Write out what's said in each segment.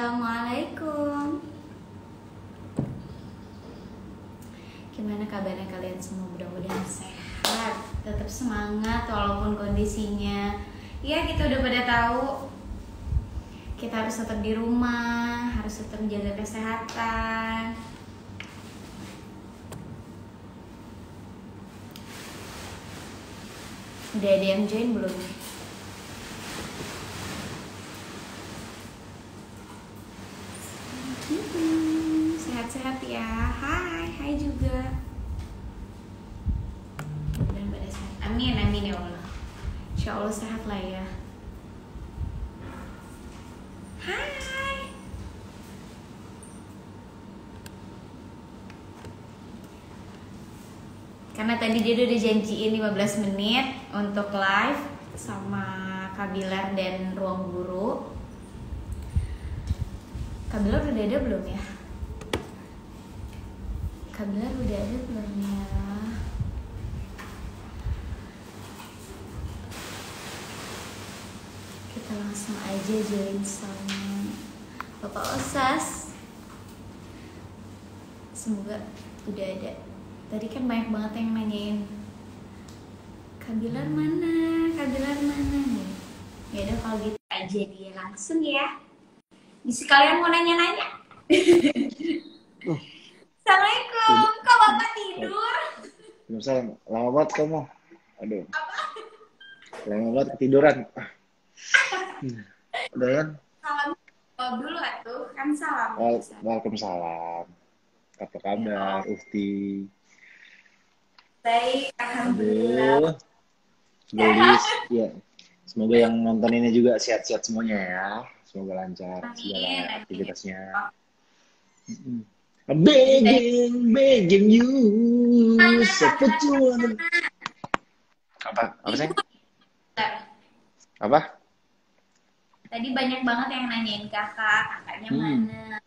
Assalamualaikum. Gimana kabarnya kalian semua? Mudah-mudahan sehat, tetap semangat walaupun kondisinya ya kita udah pada tahu. Kita harus tetap di rumah, harus tetap menjaga kesehatan. Udah ada yang join belum? Sehat-sehat ya. Hai juga. Mudah-mudahan pada sehat. Amin, amin ya Allah. Insya Allah sehat lah ya. Hai. Karena tadi dia udah janjiin 15 menit untuk live sama Kak Bilar dan Ruang Guru. Kak Bilar udah ada belum ya? Kak Bilar udah ada belum ya? Kita langsung aja join sama Bapak Osas. Semoga udah ada. Tadi kan banyak banget yang nanyain Kak Bilar mana? Kak Bilar mana nih? Ya udah kalau gitu aja dia langsung ya. Bisa kalian mau nanya-nanya? Assalamualaikum, kok Bapak tidur? Misalnya, lama banget kamu. Aduh. Apa? Lama banget ketiduran. Udah kan? Salam jawab dulu atuh, kan salam. Waalaikumsalam. Apa kabar, Ufti? Baik, alhamdulillah. Aduh. Gelis. Ya. Semoga yang nonton ini juga sehat-sehat semuanya ya. Semoga lancar segala aktivitasnya. I'm begging you, so put you on. Apa sih? Apa? Tadi banyak banget yang nanyain kakaknya mana?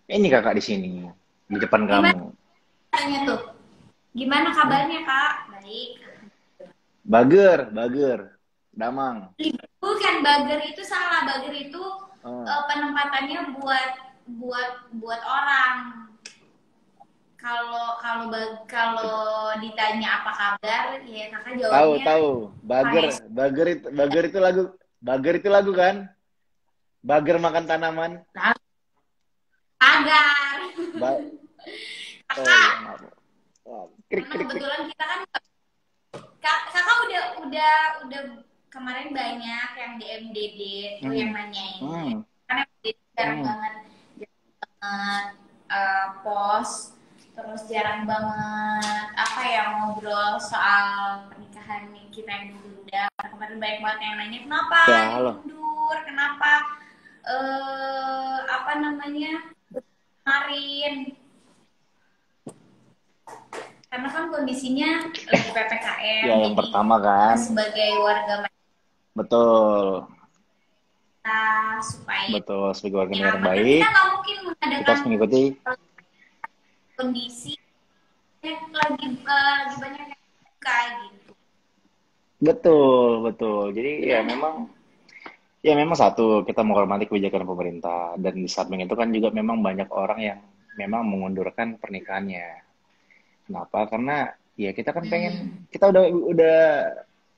Ini kakak di sini, di depan kamu. Tanya tuh, gimana kabarnya kak? Baik. Bager, damang. Bukan bager itu salah, bager itu penempatannya buat orang. Kalau ditanya apa kabar, ya kakak jawabnya. Tahu. Bager itu lagu kan? Bager makan tanaman. Agar. Kakak. Krik. Kebetulan kita kan kakak udah kemarin banyak yang di MDD tuh yang nanyain. Karena MDD jarang banget post, terus jarang banget ngobrol soal pernikahan kita yang ditunda. Kemarin banyak banget yang nanya kenapa diundur, kenapa kemarin. Karena kan kondisinya lagi PPKM. Ya, yang pertama kan. Sebagai warga Betul. Sebagai warga negara baik. Kita nggak mungkin mengadakan. Kita harus mengikuti kondisi yang lagi banyak yang buka gitu. Betul. Jadi ya memang satu, kita menghormati kebijakan pemerintah, dan di samping itu kan juga memang banyak orang yang memang mengundurkan pernikahannya. Kenapa? Karena ya kita kan pengen, kita udah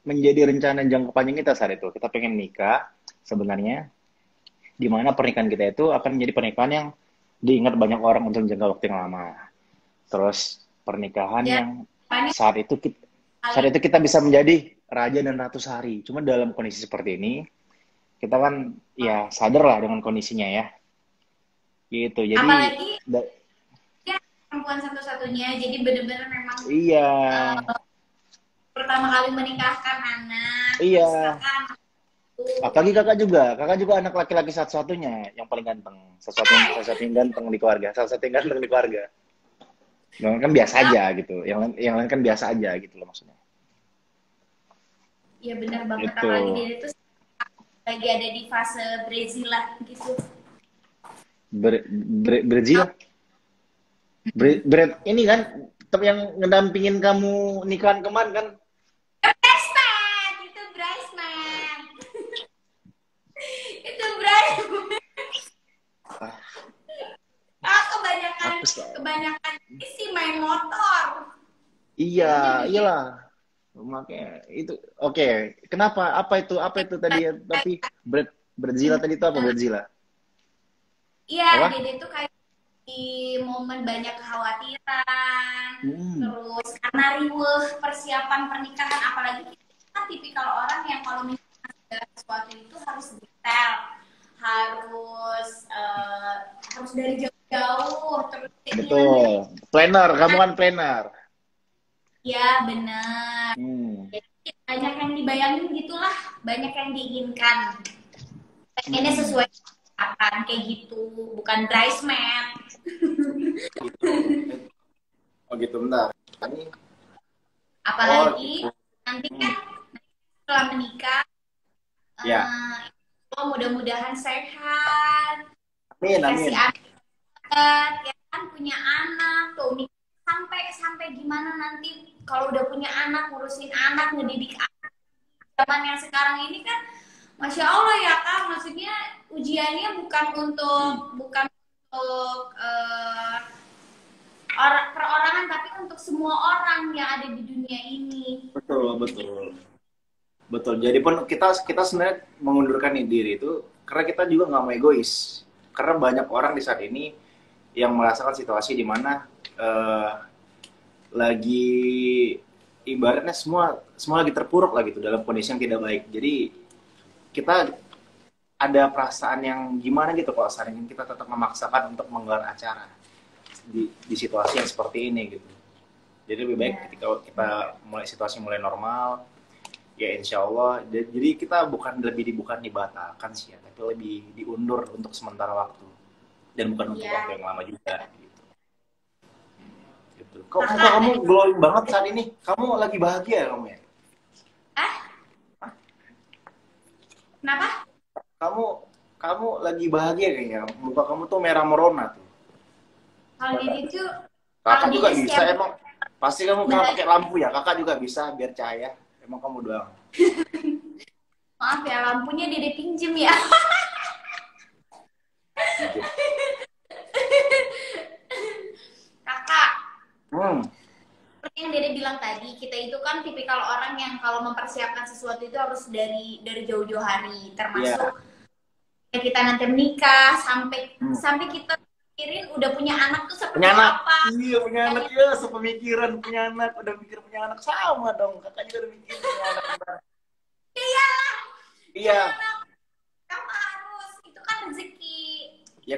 menjadi rencana jangka panjang kita saat itu. Kita pengen nikah sebenarnya, di mana pernikahan kita itu akan menjadi pernikahan yang diingat banyak orang untuk jangka waktu yang lama. Terus pernikahan yang saat itu kita bisa menjadi raja dan ratu sehari. Cuma dalam kondisi seperti ini, kita kan ya sadar lah dengan kondisinya ya. Gitu. Jadi apalagi perempuan satu-satunya, jadi benar-benar memang pertama kali menikahkan anak. Iya. Apalagi kakak juga anak laki-laki satu-satunya yang paling ganteng, satu-satunya ganteng di keluarga, salah satu yang ganteng di keluarga. Yang lain kan biasa aja gitu, yang lain kan biasa aja gitu loh maksudnya. Iya benar banget, apalagi dia itu lagi ada di fase Brazil lah gitu. Brazil? Ini kan yang ngedampingin kamu nikahan kemarin kan? Bridesmaid. Itu bridesmaid. kebanyakan sih main motor. Iya, Jadinya bikin iyalah. Makanya itu oke. Kenapa? Apa itu tadi ya? Tapi Bradzilla tadi itu apa Bradzilla? iya, Apa? Dede tuh kayak di momen banyak kekhawatiran, Hmm, terus karena riweh persiapan pernikahan, apalagi kita kan tipikal orang yang kalau misalnya segala sesuatu itu harus detail, harus harus dari jauh-jauh, terus keinginan kita, betul. Planner, kamu kan planner. ya benar. Hmm. Jadi banyak yang dibayangin gitulah, banyak yang diinginkan. Pengennya Hmm. sesuai akan kayak gitu, bukan bridesmaid. Gitu. Oh gitu, bentar. Ini, oh Apalagi gitu. nanti Hmm. kan setelah menikah, Ya, oh, mudah-mudahan sehat, amin, dikasih amin. anak, ya kan punya anak tuh sampai sampai gimana nanti kalau udah punya anak, ngurusin anak, ngedidik anak. Zaman yang sekarang ini kan, masya Allah ya kak, maksudnya ujiannya Hmm. bukan untuk orang perorangan, tapi untuk semua orang yang ada di dunia ini. Betul, betul. Betul. Jadi pun kita kita sebenarnya mengundurkan diri itu karena kita juga nggak mau egois. Karena banyak orang di saat ini yang merasakan situasi di mana eh, lagi ibaratnya semua semua lagi terpuruk lah gitu dalam kondisi yang tidak baik. Jadi kita ada perasaan yang gimana gitu kalau seandainya kita tetap memaksakan untuk menggelar acara di situasi yang seperti ini gitu. Jadi lebih baik Ya, ketika kita mulai situasi mulai normal, ya insya Allah. Jadi kita bukan dibatalkan sih ya, tapi lebih diundur untuk sementara waktu dan bukan untuk waktu ya. yang lama juga. Gitu. Kok muka Kakak kamu dari glowing banget saat ini? Kamu lagi bahagia ya kamu ya? ah, kenapa? Kamu kamu lagi bahagia kayaknya. Muka kamu tuh merah merona tuh. Kalau Didi tuh, kalau Kakak juga Didi bisa setiap emang. Pasti kamu kalau bahagia, pakai lampu ya. Kakak juga bisa biar cahaya. Emang kamu doang. maaf ya lampunya Didi pinjem ya. Jujur. Kakak, Hmm, seperti yang Dede bilang tadi, kita itu kan tipikal orang yang kalau mempersiapkan sesuatu itu harus dari jauh-jauh hari, iya. termasuk ya kita nanti menikah sampai Hmm. sampai kita pikirin udah punya anak tuh Punya seperti anak. apa. Iya punya anak ya. Sepemikiran punya anak. Udah mikir punya anak sama dong. Kakak juga udah mikir punya anak. Iya, punya Iya. anak kamu harus, itu kan rezeki. Ya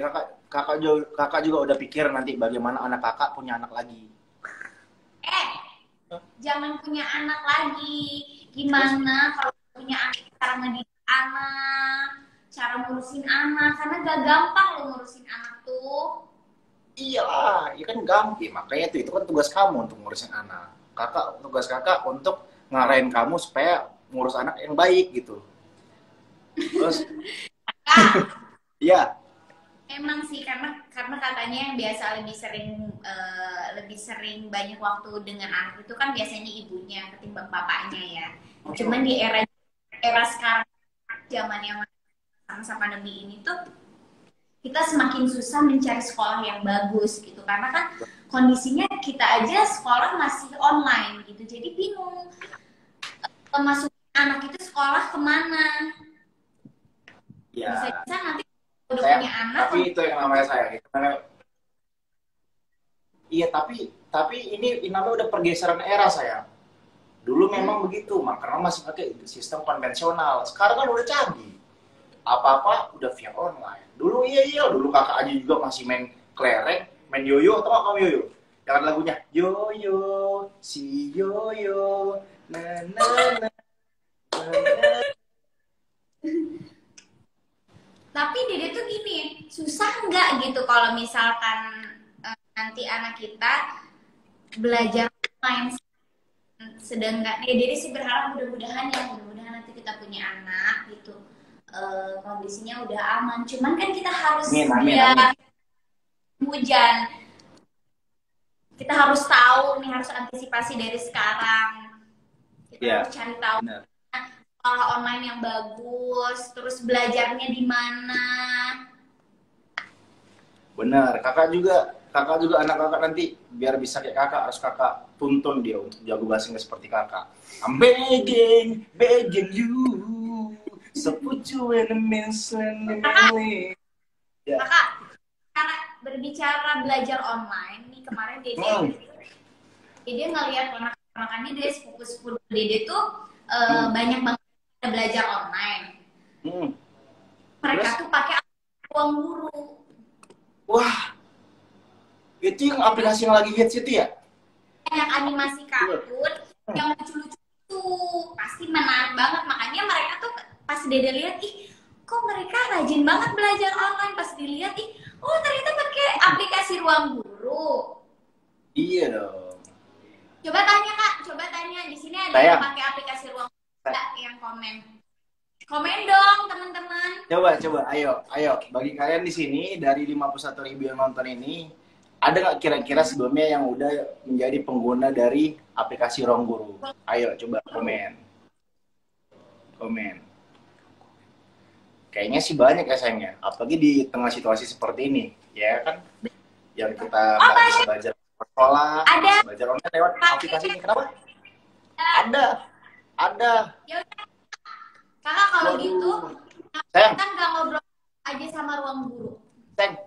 kakak juga udah pikir nanti bagaimana anak kakak punya anak lagi. Eh, jangan punya anak lagi. Terus Gimana kalau punya anak, cara ngedidik anak, cara ngurusin anak, karena gak gampang lo ngurusin anak tuh. iya, ya kan gampang. Makanya itu kan tugas kamu untuk ngurusin anak. Tugas kakak untuk ngarahin kamu supaya ngurus anak yang baik gitu. Terus, Kak, iya, emang sih karena katanya yang biasa lebih sering banyak waktu dengan anak itu kan biasanya ibunya ketimbang bapaknya ya. Cuman di era era sekarang, zaman yang masa pandemi ini tuh kita semakin susah mencari sekolah yang bagus gitu, karena kan kondisinya kita aja sekolah masih online gitu, jadi bingung masukin anak itu sekolah kemana. iya. Bisa-bisa nanti udah Saya, punya anak. tapi itu yang namanya saya. Iya, tapi ini namanya udah pergeseran era saya. Dulu memang begitu, karena masih pakai sistem konvensional. Sekarang kan udah canggih. Apa-apa udah via online. Dulu iya, dulu kakak aja juga masih main kelereng, main yoyo, atau kamu yoyo? Yang ada lagunya, yoyo, si yoyo, na na na na na. Tapi Dede tuh gini, susah nggak gitu kalau misalkan nanti anak kita belajar online, sedangkan ya Dede sih berharap mudah-mudahan nanti kita punya anak gitu, kondisinya udah aman. Cuman kan kita harus Amin, amin, dia amin. hujan, kita harus tahu nih, harus antisipasi dari sekarang. Kita Iya, harus cari tahu benar. sekolah online yang bagus, terus belajarnya di mana. Benar. Kakak juga anak kakak nanti biar bisa kayak kakak harus kakak tuntun dia untuk jago bahasa Inggris seperti kakak. I'm begging, begging you, so put you in a mention in ya. Kakak, karena berbicara belajar online nih kemarin Dede ngeliat ponakan-ponakannya dia sepupu-sepupu Dede tuh banyak banget belajar online. Mereka Terus? tuh pakai ruang guru. Wah, itu yang aplikasi yang lagi hits itu ya? Yang animasi kartun, yang lucu-lucu tuh pasti menarik banget. Makanya mereka tuh pas Dede lihat, ih kok mereka rajin banget belajar online. Pas dilihat, ih oh ternyata pakai aplikasi ruang guru. Iya dong. Coba tanya kak, coba tanya di sini ada yang pakai aplikasi ruang guru yang komen. Komen dong teman-teman. Coba, ayo. Bagi kalian di sini dari 51.000 yang nonton ini, ada nggak kira-kira sebelumnya yang udah menjadi pengguna dari aplikasi Ruang Guru? Ayo, coba komen. Kayaknya sih banyak ya sayangnya, apalagi di tengah situasi seperti ini, ya kan? Yang kita nggak bisa belajar sekolah, bisa belajar online lewat aplikasi ini. Kenapa? Ada. Yaudah. Kakak kalau gitu, sayang, kan nggak ngobrol aja sama Ruang Guru. Sayang,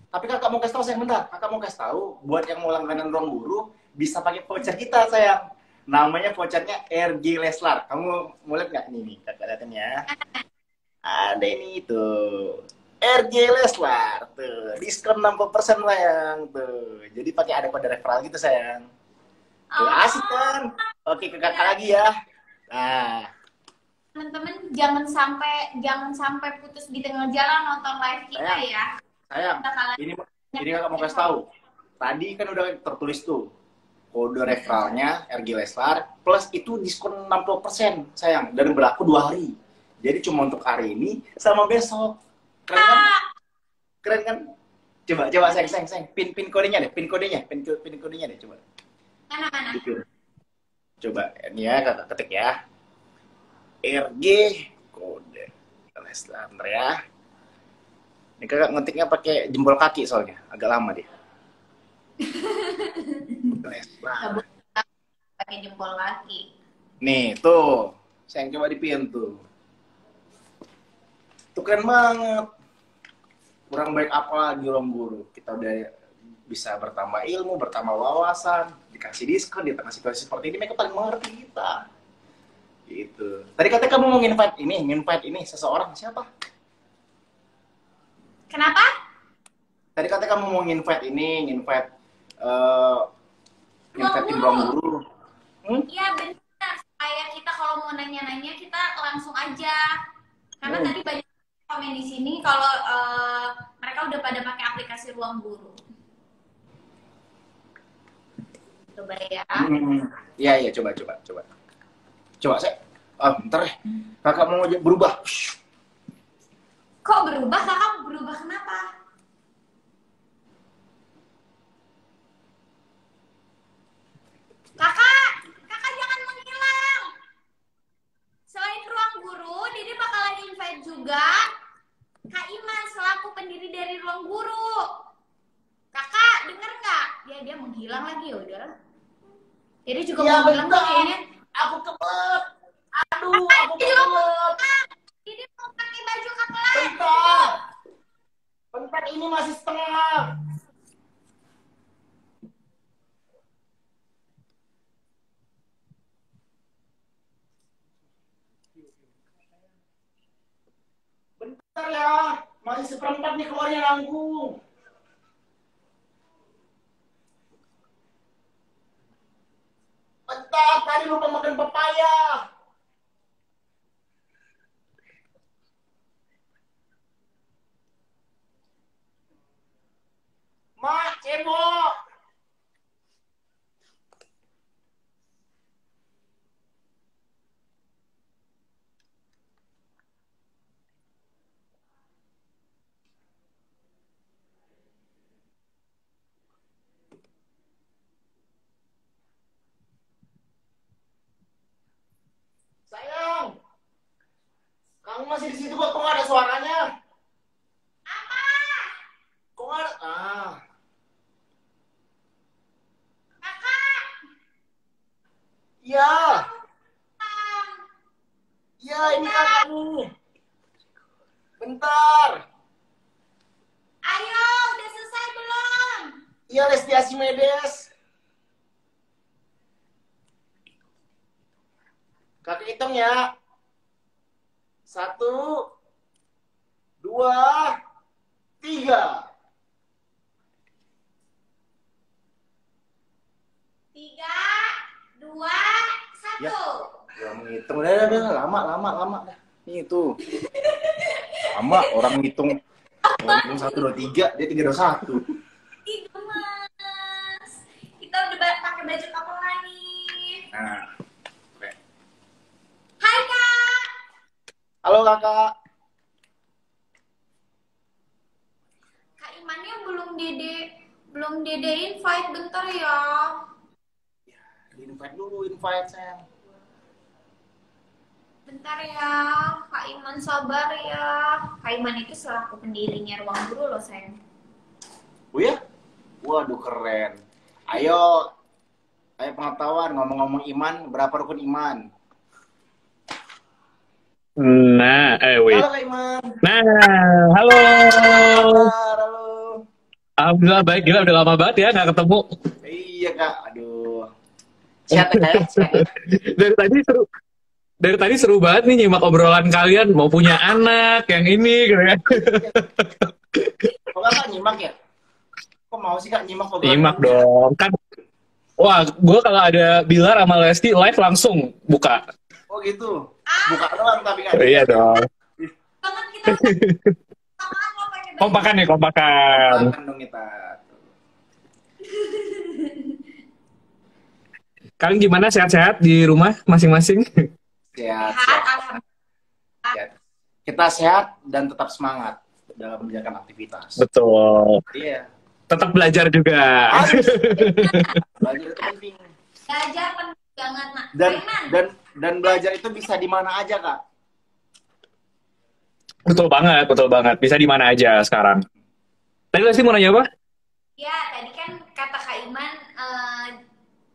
tapi kakak mau kasih tahu sayang bentar. Kakak mau kasih tahu buat yang mau langganan Ruang Guru bisa pakai voucher kita sayang. Namanya vouchernya RG Leslar. Kamu mau lihat nggak nih kakak lihatin ya? Ada ini tuh. RG Leslar tuh diskon 60% sayang tuh. Jadi pakai ada kode referral gitu sayang. Tuh, asik kan? Oke ke kakak lagi ya. Nah, teman-teman jangan sampai putus di tengah jalan nonton live kita ya. Sayang, ini kakak mau kasih tahu. Tadi kan udah tertulis tuh kode referralnya RG Leslar plus itu diskon 60% sayang dan berlaku 2 hari. Jadi cuma untuk hari ini sama besok. Keren kan? Keren kan? Coba sayang. Pin kodenya deh, pin kodenya deh coba. Mana? Coba ini ya kakak ketik ya. RG kode Leslar ya. Ini kakak ngetiknya pakai jempol kaki soalnya agak lama dia. Leslar. Pakai jempol kaki. Nih tuh, saya coba dipin tuh. Tuh keren banget. Kurang baik apa lagi Ruang Guru. Kita udah bisa bertambah ilmu, bertambah wawasan, dikasih diskon di tengah situasi seperti ini. Mereka paling mengerti kita. Gitu. Tadi katanya kamu mau nginvite ini seseorang siapa? Kenapa? Tadi katanya kamu mau nginvite tim Ruang Guru. Iya benar. Supaya kita kalau mau nanya-nanya kita langsung aja. Karena tadi banyak komen di sini kalau mereka udah pada pakai aplikasi Ruang Guru. Coba ya. Iya, coba. Coba saya. Bentar ya. Kakak mau berubah. Kok berubah? Kakak berubah kenapa? Kakak jangan menghilang. Selain Ruang Guru, Dede bakalan invite juga Kak Iman selaku pendiri dari Ruang Guru. Kakak denger nggak? Dia menghilang lagi ya udah. Dede juga mau bilang tuh kayaknya. Aku kebelet. Aduh, aku kebelet. Dede mau pakai baju couple lagi. Bentar ini masih setengah. Bentar ya, masih seperempat nih keluarnya nanggung. Bentar, tadi lupa makan pepaya. Mak, cebok. Sayang, kamu masih di situ kok nggak ada suaranya? Apa? Kok nggak ada? Iya, Lesti Asimedes. Kakak hitung ya. 1, 2, 3. 3, 2, Ya, 1. ya menghitung. Udah, lama. Ini tuh. Lama orang ngitung. Orang ngitung 1, 2, 3. Dia 3, 2, 1. Ih, gemas. Kita udah pakai baju kapal nih. Nah. Hai, Kak. Halo, Kakak. Kak Imannya belum Dede invite, bentar ya. Invite dulu, invite sayang. Bentar ya, Kak Iman sabar ya. Kak Iman itu selaku pendirinya Ruang Guru loh, sayang. Oh ya? Waduh, keren. Ayo pengetahuan, ngomong-ngomong iman, berapa rukun iman? Nah, wait. Halo, Kak Iman. Nah, halo. Halo. Alhamdulillah baik, gila udah lama banget ya nggak ketemu. Iya, Kak. Aduh. Sehat ya, Sehat ya? Dari tadi seru banget nih nyimak obrolan kalian, mau punya anak, yang ini gitu kan. Kok Kakak nyimak ya? Kok mau sih, Kak, nyimak obrolan? Nyimak dong, kan. Wah, gue kalau ada Bilar sama Lesti live langsung buka. Oh gitu. Buka doang tapi kan. Iya dong. Banget kita samaan lo pakai baju. Kompakan nih, kompakan. Makan dong kita. Kalian gimana, sehat-sehat di rumah masing-masing? Sehat. Alhamdulillah. Sehat. Kita sehat dan tetap semangat dalam menjalankan aktivitas. Betul. Iya. Tetap belajar juga. Harus. Belajar itu penting. Belajar penting banget, Nak. Dan belajar itu bisa di mana aja, Kak. Betul banget. Bisa di mana aja sekarang. Tadi Lesti mau nanya apa? Ya, tadi kan kata Kak Iman,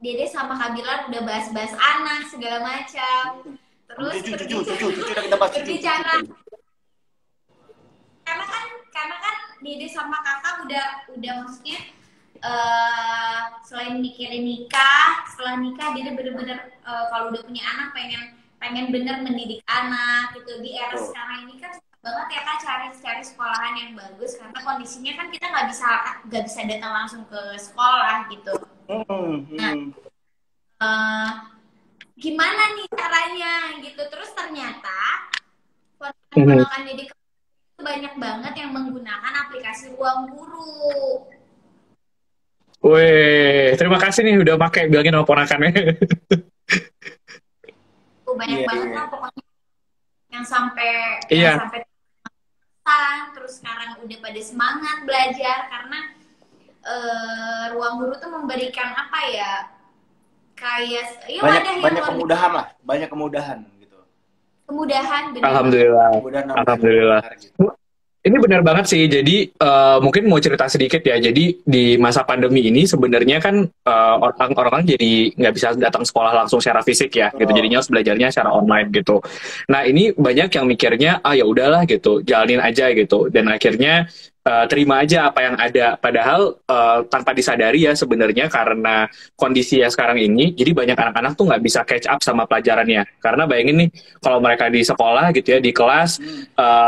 Dede sama Kak Bilar udah bahas-bahas anak segala macam. Terus Cucu udah kita bahas cucu. berbicara. Karena kan Dede sama Kakak udah maksudnya selain mikirin nikah, setelah nikah Dede bener-bener kalau udah punya anak pengen bener mendidik anak gitu. Di era sekarang ini kan susah banget ya Kak cari sekolahan yang bagus karena kondisinya kan kita nggak bisa datang langsung ke sekolah gitu. Nah, gimana nih caranya gitu? Terus ternyata ponakan Dede banyak banget yang menggunakan aplikasi Ruang Guru. Wih, terima kasih nih udah pakai, bilangin sama ponakannya. Banyak banget lah pokoknya yang sampai terus sekarang udah pada semangat belajar karena Ruang Guru tuh memberikan apa ya, kayak banyak kemudahan gitu. Bener. Alhamdulillah. Gitu. Ini benar banget sih. Jadi mungkin mau cerita sedikit ya. Jadi di masa pandemi ini sebenarnya kan orang-orang jadi nggak bisa datang sekolah langsung secara fisik ya. Gitu. Jadinya harus belajarnya secara online gitu. Nah ini banyak yang mikirnya ya udahlah gitu, jalanin aja gitu. Dan akhirnya terima aja apa yang ada. Padahal tanpa disadari ya sebenarnya karena kondisi ya sekarang ini, jadi banyak anak-anak tuh nggak bisa catch up sama pelajarannya. Karena bayangin nih, kalau mereka di sekolah gitu ya, di kelas,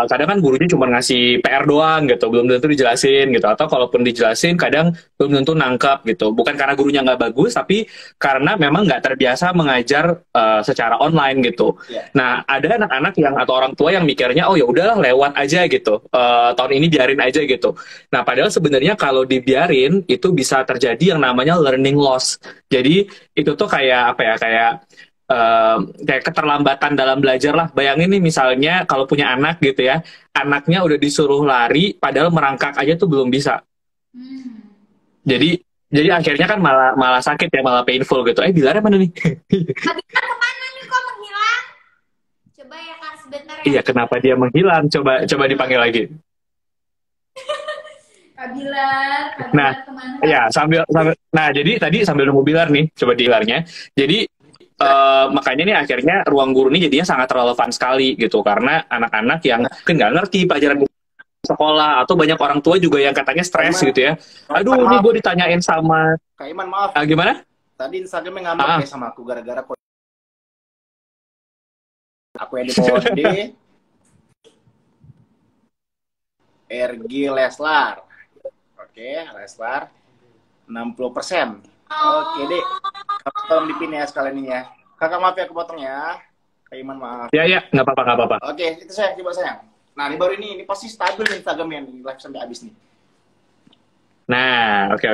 kadang kan gurunya cuma ngasih PR doang gitu, belum tentu dijelasin gitu. Atau kalaupun dijelasin, kadang belum tentu nangkep gitu. Bukan karena gurunya nggak bagus, tapi karena memang nggak terbiasa mengajar secara online gitu. Nah, ada anak-anak yang atau orang tua yang mikirnya, oh ya udahlah lewat aja gitu. Tahun ini biarin aja gitu. Nah, padahal sebenarnya kalau dibiarin itu bisa terjadi yang namanya learning loss. Jadi itu tuh kayak apa ya? Kayak keterlambatan dalam belajar lah. Bayangin nih misalnya kalau punya anak gitu ya, anaknya udah disuruh lari, padahal merangkak aja tuh belum bisa. Jadi akhirnya kan malah sakit ya, malah painful gitu. Bilarnya mana nih? Bilar kemana nih kok menghilang? Coba ya Kak sebentar ya. Iya, kenapa dia menghilang? Coba dipanggil lagi. Kak Bilar kemana? Ya jadi tadi sambil nunggu Bilar nih, coba Bilarnya. Jadi makanya nih akhirnya Ruang Guru ini jadinya sangat relevan sekali gitu karena anak-anak yang nggak ngerti pelajaran sekolah, atau banyak orang tua juga yang katanya stres gitu ya. Aduh, ini gue ditanyain sama Kak Iman, maaf. gimana? Tadi Instagramnya ngambek ya sama aku gara-gara aku edit kode RG Leslar. Oke, Leslar 60%. Oke, Dek. Kakak tolong dipin ya sekalian ini ya. Kakak maaf ya, aku potong ya. Kak Iman maaf. Ya, nggak apa-apa, nggak apa-apa. Oke, itu saya coba sayang. Nah, ini baru ini pasti stabil nih Instagramnya nih, live sampai habis nih. Nah, oke.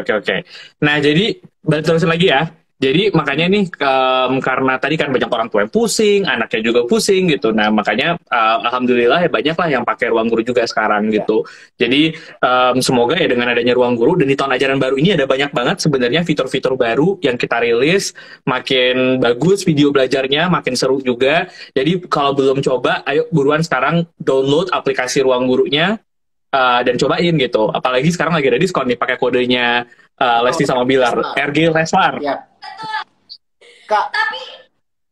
Nah, jadi balik terus lagi ya. Jadi makanya nih karena tadi kan banyak orang tua yang pusing, anaknya juga pusing gitu. Nah, makanya alhamdulillah ya banyak lah yang pakai ruang guru juga sekarang gitu. Jadi semoga ya dengan adanya ruang guru dan di tahun ajaran baru ini ada banyak banget sebenarnya fitur-fitur baru yang kita rilis, makin bagus video belajarnya, makin seru juga. Jadi kalau belum coba, ayo buruan sekarang download aplikasi ruang gurunya. Dan cobain gitu. Apalagi sekarang lagi ada diskon nih pakai kodenya Lesti sama Bilar. RG Leslar. Ya. Betul. Kak, Tapi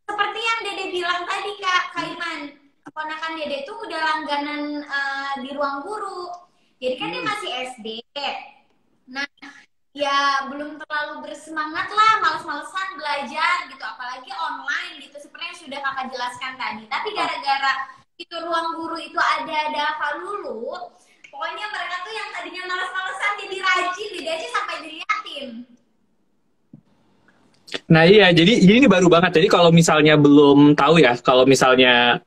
seperti yang Dede bilang tadi Kak Iman, keponakan Dede itu udah langganan di ruang guru. Jadi kan dia masih SD. Nah, ya belum terlalu bersemangat lah, males-malesan belajar gitu, apalagi online gitu seperti yang sudah Kakak jelaskan tadi. Tapi gara-gara itu ruang guru itu ada hafal dulu, pokoknya mereka tuh yang tadinya males-malesan jadi rajin, Dede aja sampai diliatin. Nah iya, jadi ini baru banget. Jadi kalau misalnya belum tahu ya, kalau misalnya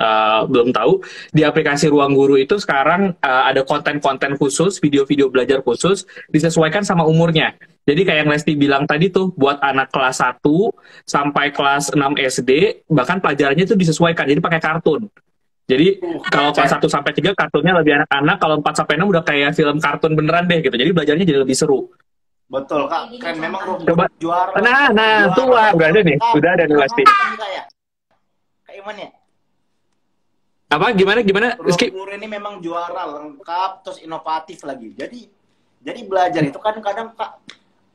belum tahu, di aplikasi Ruang Guru itu sekarang ada konten-konten khusus, video-video belajar khusus, disesuaikan sama umurnya. Jadi kayak yang Lesti bilang tadi tuh, buat anak kelas 1 sampai kelas 6 SD, bahkan pelajarannya itu disesuaikan, jadi pakai kartun. Jadi kalau kelas 1 sampai 3 kartunnya lebih anak-anak, kalau 4 sampai 6 udah kayak film kartun beneran deh gitu. Jadi belajarnya jadi lebih seru. betul Kak, keren memang Coba. juara. Nah, tua udah ada nih, udah ada nih Lesti. Kak Iman ya? Apa gimana Ruang guru ini memang juara, lengkap, terus inovatif lagi. Jadi belajar itu kan kadang Kak,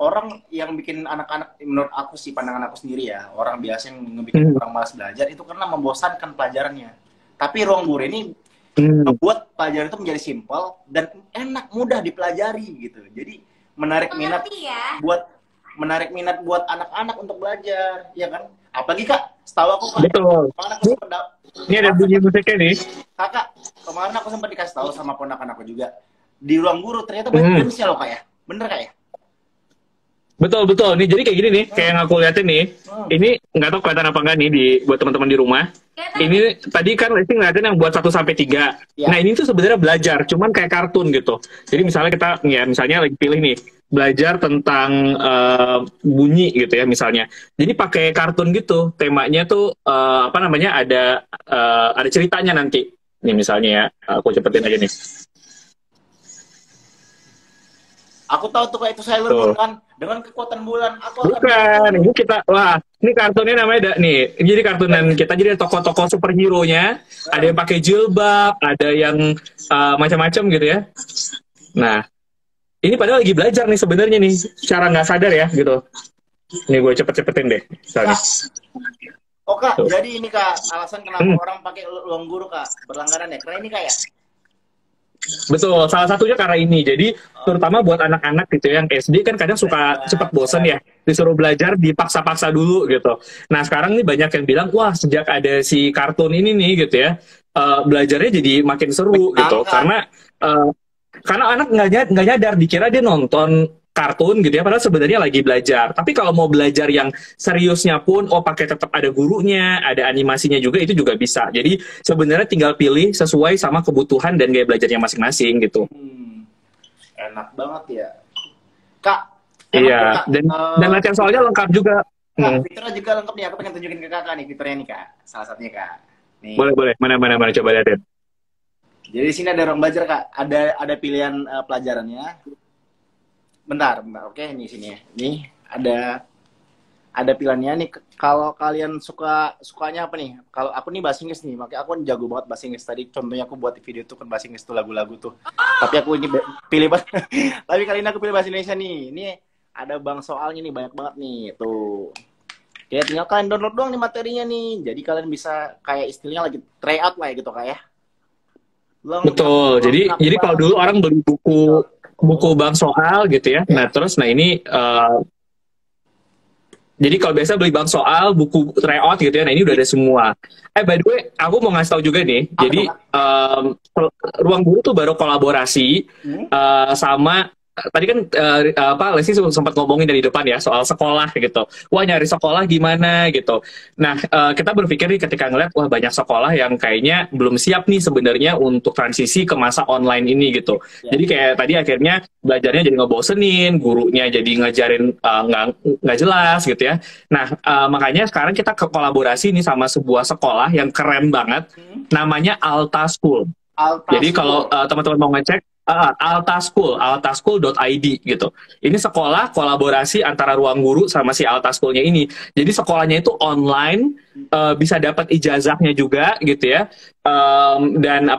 orang yang bikin anak-anak, menurut aku sih, pandangan aku sendiri ya, orang biasa yang ngebikin orang malas belajar itu karena membosankan pelajarannya. Tapi ruang guru ini membuat pelajaran itu menjadi simpel dan enak, mudah dipelajari gitu. Jadi menarik minat buat anak-anak untuk belajar, ya kan? Apalagi Kak, setahu aku Kak, Betul. kemarin aku sempat Ini ada bunyi musiknya nih. Kakak, kemarin aku sempat dikasih tahu sama ponakan aku juga di ruang guru ternyata banyak gamesnya loh Kak ya, bener Kak ya? Betul. Nih jadi kayak gini nih, kayak yang aku liatin nih. Ini nggak tahu kelihatan apa enggak nih buat teman-teman di rumah. Ini tadi kan Lesti ngeliatin yang buat 1 sampai 3. Ya. Nah, ini tuh sebenarnya belajar, cuman kayak kartun gitu. Jadi misalnya kita misalnya lagi pilih nih, belajar tentang bunyi gitu ya misalnya. Jadi pakai kartun gitu. Temanya tuh ada ceritanya nanti. Nih misalnya ya, aku cepetin aja nih. Aku tahu tuh Kak, itu Sailor Moon kan dengan kekuatan bulan. Bukan, ini kartunnya namanya nih. Jadi kartunan kita jadi ada tokoh-tokoh superhero-nya, ada yang pakai jilbab, ada yang macam-macam gitu ya. Nah, ini padahal lagi belajar nih sebenarnya nih, secara nggak sadar ya gitu. Nih gue cepet-cepetin deh, misalnya. Kak, jadi ini Kak, alasan kenapa orang pakai ruang guru Kak, berlangganan ya, karena ini Kak ya? Betul, salah satunya karena ini. Jadi terutama buat anak-anak gitu yang SD kan kadang suka cepat bosan ya, disuruh belajar dipaksa-paksa dulu gitu. Nah sekarang nih banyak yang bilang, wah sejak ada si kartun ini nih gitu ya, belajarnya jadi makin seru gitu. Karena anak nggak nyadar, dikira dia nonton kartun gitu ya, padahal sebenarnya lagi belajar. Tapi kalau mau belajar yang seriusnya pun, pakai tetap ada gurunya, ada animasinya juga, itu juga bisa. Jadi sebenarnya tinggal pilih sesuai sama kebutuhan dan gaya belajarnya masing-masing gitu. Enak banget ya, Kak. Iya. Dan latihan soalnya lengkap juga. Fiturnya juga lengkap nih. Aku pengen tunjukin ke Kakak nih fiturnya nih Kak. Salah satunya Kak. Nih. Boleh. Mana coba lihatin. Jadi di sini ada ruang belajar Kak. Ada pilihan pelajarannya. Bentar. Oke, ini sini ya. Nih ada pilihannya nih. Kalau kalian sukanya apa nih? Kalau aku nih bahasa Inggris nih, makanya aku jago banget bahasa Inggris. Tadi contohnya aku buat video tuh kan bahasa Inggris tuh lagu-lagu tuh. Tapi aku ini pilih tapi kali ini aku pilih bahasa Indonesia nih. Ini ada bank soalnya nih, banyak banget nih. Tuh. Ya tinggal kalian download doang nih materinya nih. Jadi kalian bisa kayak istilahnya lagi try out lah ya gitu Kak ya. Betul. Jadi kalau dulu orang beli buku bank soal gitu ya. Nah, terus ini jadi kalau biasa beli bank soal, buku tryout gitu ya, nah ini udah ada semua. By the way, aku mau ngasih tahu juga nih, jadi Ruang Guru tuh baru kolaborasi sama, tadi kan Lesti sempat ngomongin dari depan ya, soal sekolah gitu. Wah, nyari sekolah gimana gitu. Nah, kita berpikir nih ketika ngeliat, wah banyak sekolah yang kayaknya belum siap nih sebenarnya untuk transisi ke masa online ini gitu. Jadi kayak tadi akhirnya belajarnya jadi ngebosenin, gurunya jadi ngajarin nggak jelas gitu ya. Nah, makanya sekarang kita kolaborasi nih sama sebuah sekolah yang keren banget, namanya Alta School. Jadi kalau teman-teman mau ngecek, Alta School, altaschool.id gitu. Ini sekolah kolaborasi antara Ruang Guru sama si Alta School-nya ini. Jadi sekolahnya itu online, bisa dapat ijazahnya juga gitu ya. Dan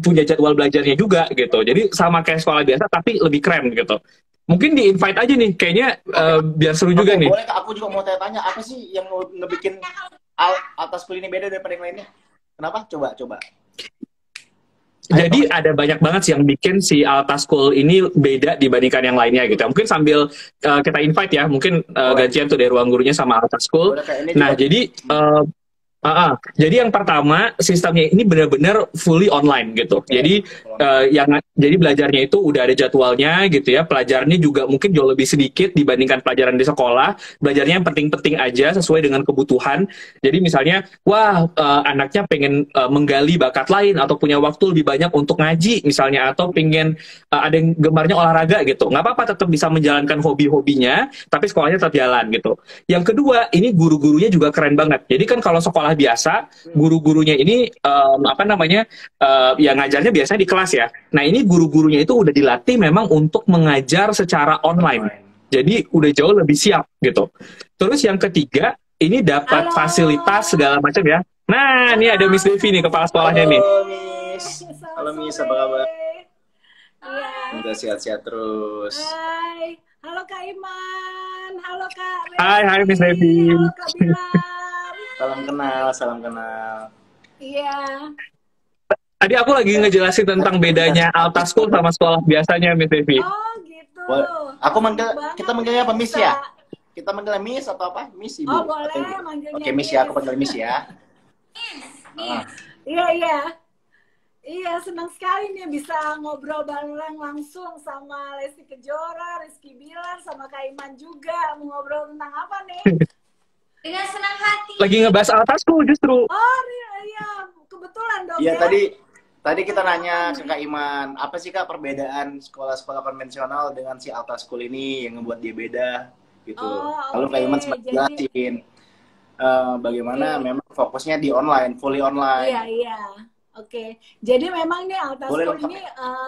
punya jadwal belajarnya juga gitu. Jadi sama kayak sekolah biasa tapi lebih keren gitu. Mungkin di-invite aja nih, kayaknya biar seru juga nih. Boleh, aku juga mau tanya apa sih yang ngebikin Alta School ini beda daripada yang lainnya? Kenapa? Coba. Jadi ada banyak banget sih yang bikin si Alta School ini beda dibandingkan yang lainnya gitu. Mungkin sambil kita invite ya, mungkin gantian tuh dari Ruang Gurunya sama Alta School. Nah, jadi yang pertama sistemnya ini benar-benar fully online gitu. Jadi jadi belajarnya itu udah ada jadwalnya gitu ya. Pelajarannya juga mungkin jauh lebih sedikit dibandingkan pelajaran di sekolah. Belajarnya yang penting-penting aja sesuai dengan kebutuhan. Jadi misalnya, anaknya pengen menggali bakat lain atau punya waktu lebih banyak untuk ngaji misalnya, atau pengen ada yang gemarnya olahraga gitu. Nggak apa-apa, tetap bisa menjalankan hobi-hobinya, tapi sekolahnya tetap jalan gitu. Yang kedua, ini guru-gurunya juga keren banget. Jadi kan kalau sekolah biasa, guru-gurunya ini ya ngajarnya biasanya di kelas ya. Nah, ini guru-gurunya itu udah dilatih memang untuk mengajar secara online. Jadi udah jauh lebih siap gitu. Terus yang ketiga, ini dapat fasilitas segala macam ya. Nah, ini ada Miss Devi nih, kepala sekolahnya nih. Halo Miss, apa kabar? Iya. Udah sehat-sehat terus. Hai. Halo Kak Iman. Halo Kak Reni. Hai Miss Devi. Halo Kak Bilar. Salam kenal. Iya. Tadi aku lagi ngejelasin tentang bedanya Alta School sama sekolah biasanya, Miss Devi. Oh gitu. Kita manggilnya apa, Miss ya? Kita manggilnya Miss atau apa? Miss Ibu. Oh boleh, manggilnya Oke, Miss ya, aku panggil Miss ya. Iya. Iya, senang sekali nih bisa ngobrol bareng langsung sama Lesti Kejora, Rizky Bilar, sama Kak Iman juga. Mau ngobrol tentang apa nih? Dengan senang hati. Lagi ngebahas Alta School justru. Oh iya, kebetulan dong. Iya, tadi kita nanya ke Kak Iman, apa sih Kak perbedaan sekolah-sekolah konvensional dengan si Alta School ini yang ngebuat dia beda gitu. Lalu Kak Iman sempat jelasin bagaimana memang fokusnya di online, fully online. Iya. Oke. Jadi memang nih Alta School ini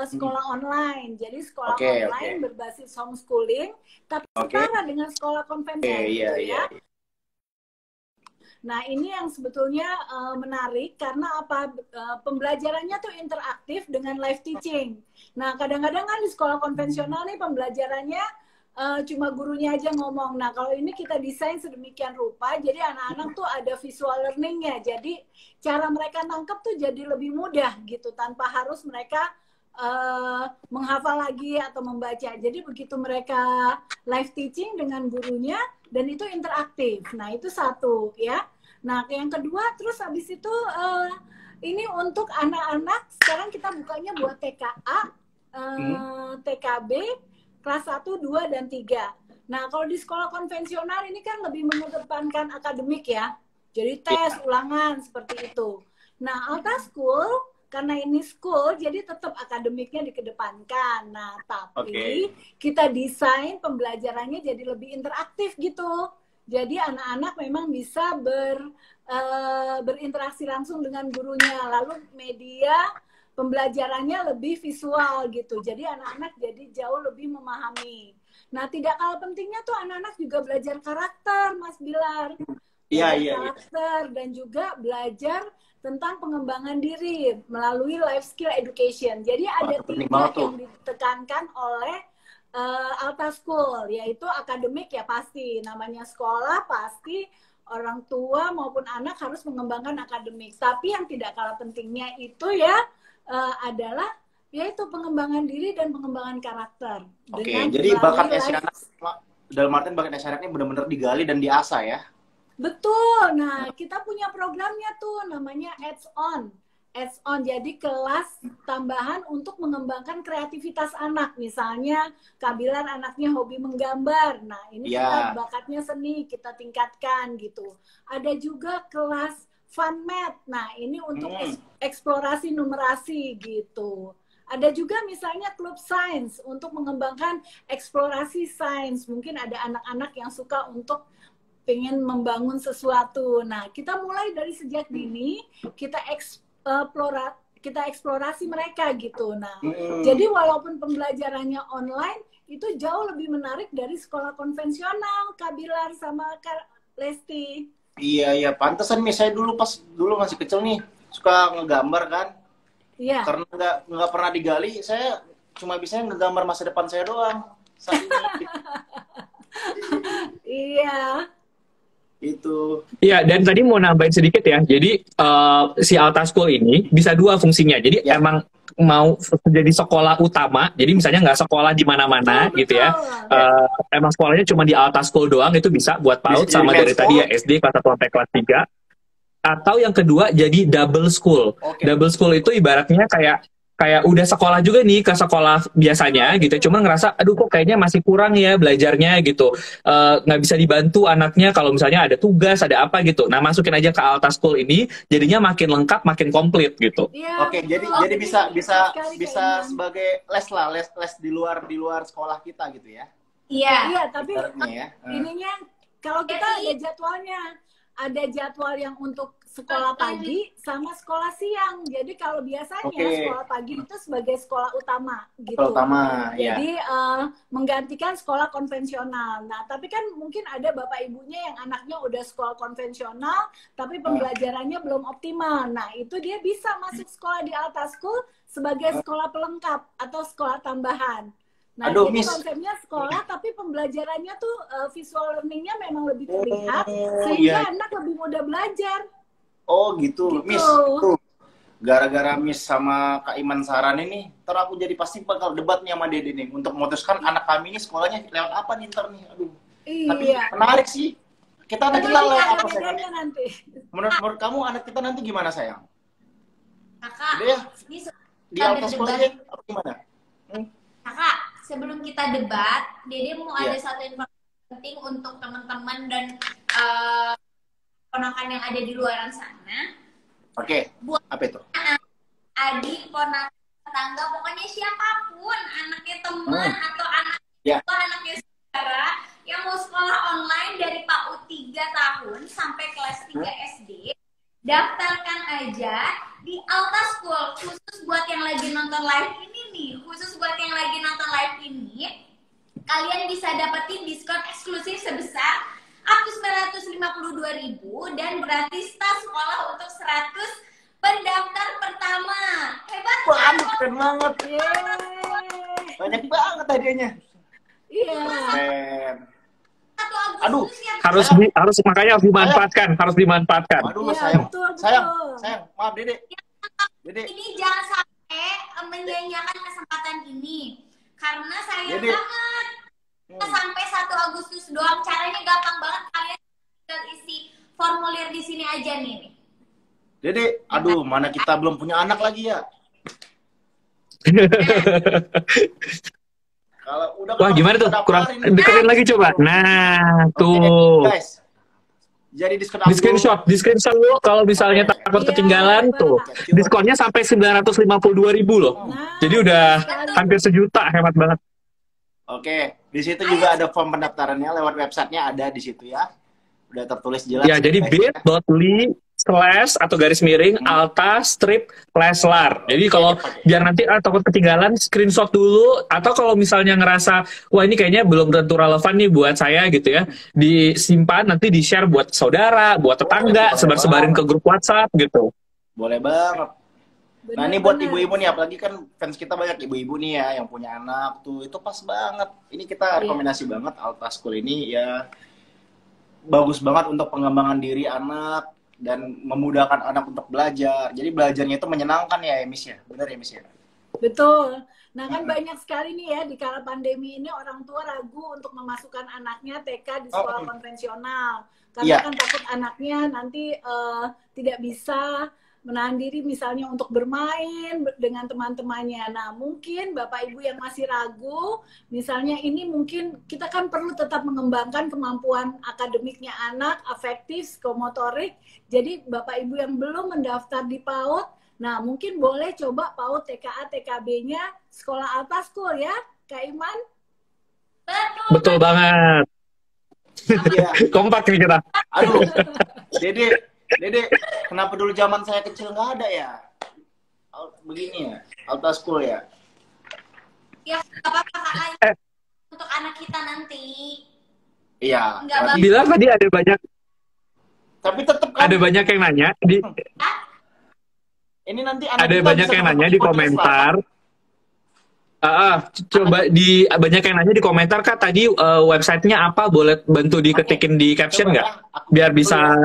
sekolah online. Jadi sekolah online berbasis homeschooling, tapi setara dengan sekolah konvensional ya. Nah, ini yang sebetulnya menarik karena apa? Pembelajarannya tuh interaktif dengan live teaching. Nah, kadang-kadang kan di sekolah konvensional nih pembelajarannya cuma gurunya aja ngomong. Nah, kalau ini kita desain sedemikian rupa, jadi anak-anak tuh ada visual learning-nya. Jadi cara mereka nangkep tuh jadi lebih mudah gitu, tanpa harus mereka menghafal lagi atau membaca. Jadi begitu mereka live teaching dengan gurunya dan itu interaktif. Nah, itu satu ya. Nah, yang kedua terus habis itu ini untuk anak-anak sekarang kita bukanya buat TKA, TKB, kelas 1, 2, dan 3. Nah, kalau di sekolah konvensional ini kan lebih mengedepankan akademik ya. Jadi tes, ulangan, seperti itu. Nah, Alta School, karena ini school, jadi tetap akademiknya dikedepankan. Nah, tapi kita desain pembelajarannya jadi lebih interaktif gitu. Jadi anak-anak memang bisa berinteraksi langsung dengan gurunya. Lalu media pembelajarannya lebih visual gitu. Jadi anak-anak jadi jauh lebih memahami. Nah, tidak kalah pentingnya tuh anak-anak juga belajar karakter, Mas Bilar. Iya. Karakter dan juga belajar tentang pengembangan diri melalui life skill education. Jadi ada 3 yang ditekankan oleh Alta School, yaitu akademik ya pasti. Namanya sekolah pasti orang tua maupun anak harus mengembangkan akademik. Tapi yang tidak kalah pentingnya itu ya adalah yaitu pengembangan diri dan pengembangan karakter. Oke, Dengan jadi melalui bakatnya si life. anak, dalam artian bakatnya si anak ini benar-benar digali dan diasah ya. Betul. Nah, kita punya programnya tuh namanya Ads On. Ads On, jadi kelas tambahan untuk mengembangkan kreativitas anak. Misalnya, Kak Bilar anaknya hobi menggambar. Nah, ini kita bakatnya seni, kita tingkatkan gitu. Ada juga kelas Fun Math. Nah, ini untuk eksplorasi numerasi gitu. Ada juga misalnya klub sains untuk mengembangkan eksplorasi sains. Mungkin ada anak-anak yang suka untuk pengen membangun sesuatu. Nah, kita mulai dari sejak dini, kita eksplorasi mereka gitu. Nah, jadi walaupun pembelajarannya online, itu jauh lebih menarik dari sekolah konvensional, Kak Bilar sama Kak Lesti. Iya, pantesan nih saya dulu masih kecil nih, suka ngegambar kan. Iya. Karena nggak pernah digali, saya cuma bisa ngegambar masa depan saya doang. Saat ini. Iya. Itu. Iya, dan tadi mau nambahin sedikit ya. Jadi si Alta School ini bisa dua fungsinya. Jadi emang mau jadi sekolah utama. Jadi misalnya nggak sekolah di mana-mana gitu ya. Emang sekolahnya cuma di Alta School doang, itu bisa buat PAUD sama dari tadi ya SD kelas 1 sampai kelas 3. Atau yang kedua jadi double school. Double school itu ibaratnya kayak udah sekolah juga nih ke sekolah biasanya gitu, cuma ngerasa aduh kok kayaknya masih kurang ya belajarnya gitu, nggak bisa dibantu anaknya kalau misalnya ada tugas ada apa gitu. Nah, masukin aja ke Alta School ini, jadinya makin lengkap makin komplit gitu. Ya, Oke, jadi bisa sebagai les di luar sekolah kita gitu ya. Iya, tapi ya. ininya kalau kita ada jadwalnya. Ada jadwal yang untuk sekolah pagi sama sekolah siang. Jadi kalau biasanya sekolah pagi itu sebagai sekolah utama gitu. Sekolah utama, jadi menggantikan sekolah konvensional. Nah, tapi kan mungkin ada bapak ibunya yang anaknya udah sekolah konvensional, tapi pembelajarannya belum optimal. Nah, itu dia bisa masuk sekolah di Alta School sebagai sekolah pelengkap atau sekolah tambahan. Nah, Aduh, jadi Miss, konsepnya sekolah, tapi pembelajarannya tuh visual learning-nya memang lebih terlihat, sehingga anak lebih mudah belajar. Oh gitu. Miss, tuh gara-gara Miss sama Kak Iman saran ini, ntar aku jadi pasti bakal debat nih sama Dede nih, untuk memutuskan anak kami ini sekolahnya lewat apa nih ntar nih. Aduh. Tapi menarik sih. Kita lewat apa sayang? Menurut kamu anak kita nanti gimana sayang? Kakak, ini di Alta School aja apa gimana? Kakak, sebelum kita debat, Dede mau ada satu informasi penting untuk teman-teman dan ponakan yang ada di luaran sana. Oke, buat apa itu? Adik, ponakan, tetangga, pokoknya siapapun, anaknya teman atau anaknya saudara yang mau sekolah online dari PAUD 3 tahun sampai kelas 3 SD, daftarkan aja di Alta School. Khusus buat yang lagi nonton live ini nih, kalian bisa dapetin diskon eksklusif sebesar up to 952.000 dan gratis tas sekolah untuk 100 pendaftar pertama. Hebat kan? Keren banget. Banyak banget hadiahnya. Iya. Keren. Aduh, harus makanya harus dimanfaatkan. Aduh, ya, sayang, maaf Dede. Ini jangan sampai menyanyiakan kesempatan ini, karena sayang banget. Sampai 1 Agustus doang. Caranya gampang banget, kalian tinggal isi formulir di sini aja nih. Dede, aduh, mana kita belum punya anak lagi ya? Kalau udah wah, gimana tuh? Kurang deketin lagi coba. Nah, tuh. Guys. Jadi di screenshot dulu kalau misalnya takut ketinggalan tuh. Diskonnya sampai 952.000 loh. Jadi udah hampir 1 juta, hemat banget. Oke, di situ juga ada form pendaftarannya lewat websitenya, ada di situ ya. Udah tertulis jelas. Ya, jadi bit.ly/alta-leslar. Jadi kalau biar nanti takut ketinggalan, screenshot dulu, atau kalau misalnya ngerasa wah ini kayaknya belum tentu relevan nih buat saya gitu ya, disimpan nanti di share buat saudara, buat tetangga, sebar-sebarin ke grup WhatsApp gitu. Boleh banget. Nah, ini buat ibu-ibu nih, apalagi kan fans kita banyak ibu-ibu nih ya yang punya anak tuh, itu pas banget. Ini kita rekomendasi banget Alta School ini ya, bagus banget untuk pengembangan diri anak. dan memudahkan anak untuk belajar. Jadi belajarnya itu menyenangkan ya, Miss ya. Benar ya, Miss ya? Betul. Nah kan banyak sekali nih ya di kala pandemi ini orang tua ragu untuk memasukkan anaknya TK di sekolah konvensional. Karena kan takut anaknya nanti tidak bisa menahan diri misalnya untuk bermain dengan teman-temannya. Nah mungkin Bapak Ibu yang masih ragu, misalnya ini mungkin kita kan perlu tetap mengembangkan kemampuan akademiknya anak, afektif, psikomotorik. Jadi Bapak Ibu yang belum mendaftar di PAUD, nah mungkin boleh coba PAUD TKA TKB-nya Sekolah Alta School ya, Kak Iman? Betul banget. Kompak nih kita. Aduh, Dede, kenapa dulu zaman saya kecil nggak ada ya? Begini ya, Alta School ya? Ya, apa-apa Kak. Untuk anak kita nanti. Iya. Bilang tadi ada banyak. Tapi tetap kan. Ada banyak yang nanya di. Ini nanti anak ada banyak yang nanya di komentar. Coba banyak yang nanya di komentar, Kak, tadi websitenya apa? Boleh bantu diketikin di caption nggak? Biar bisa.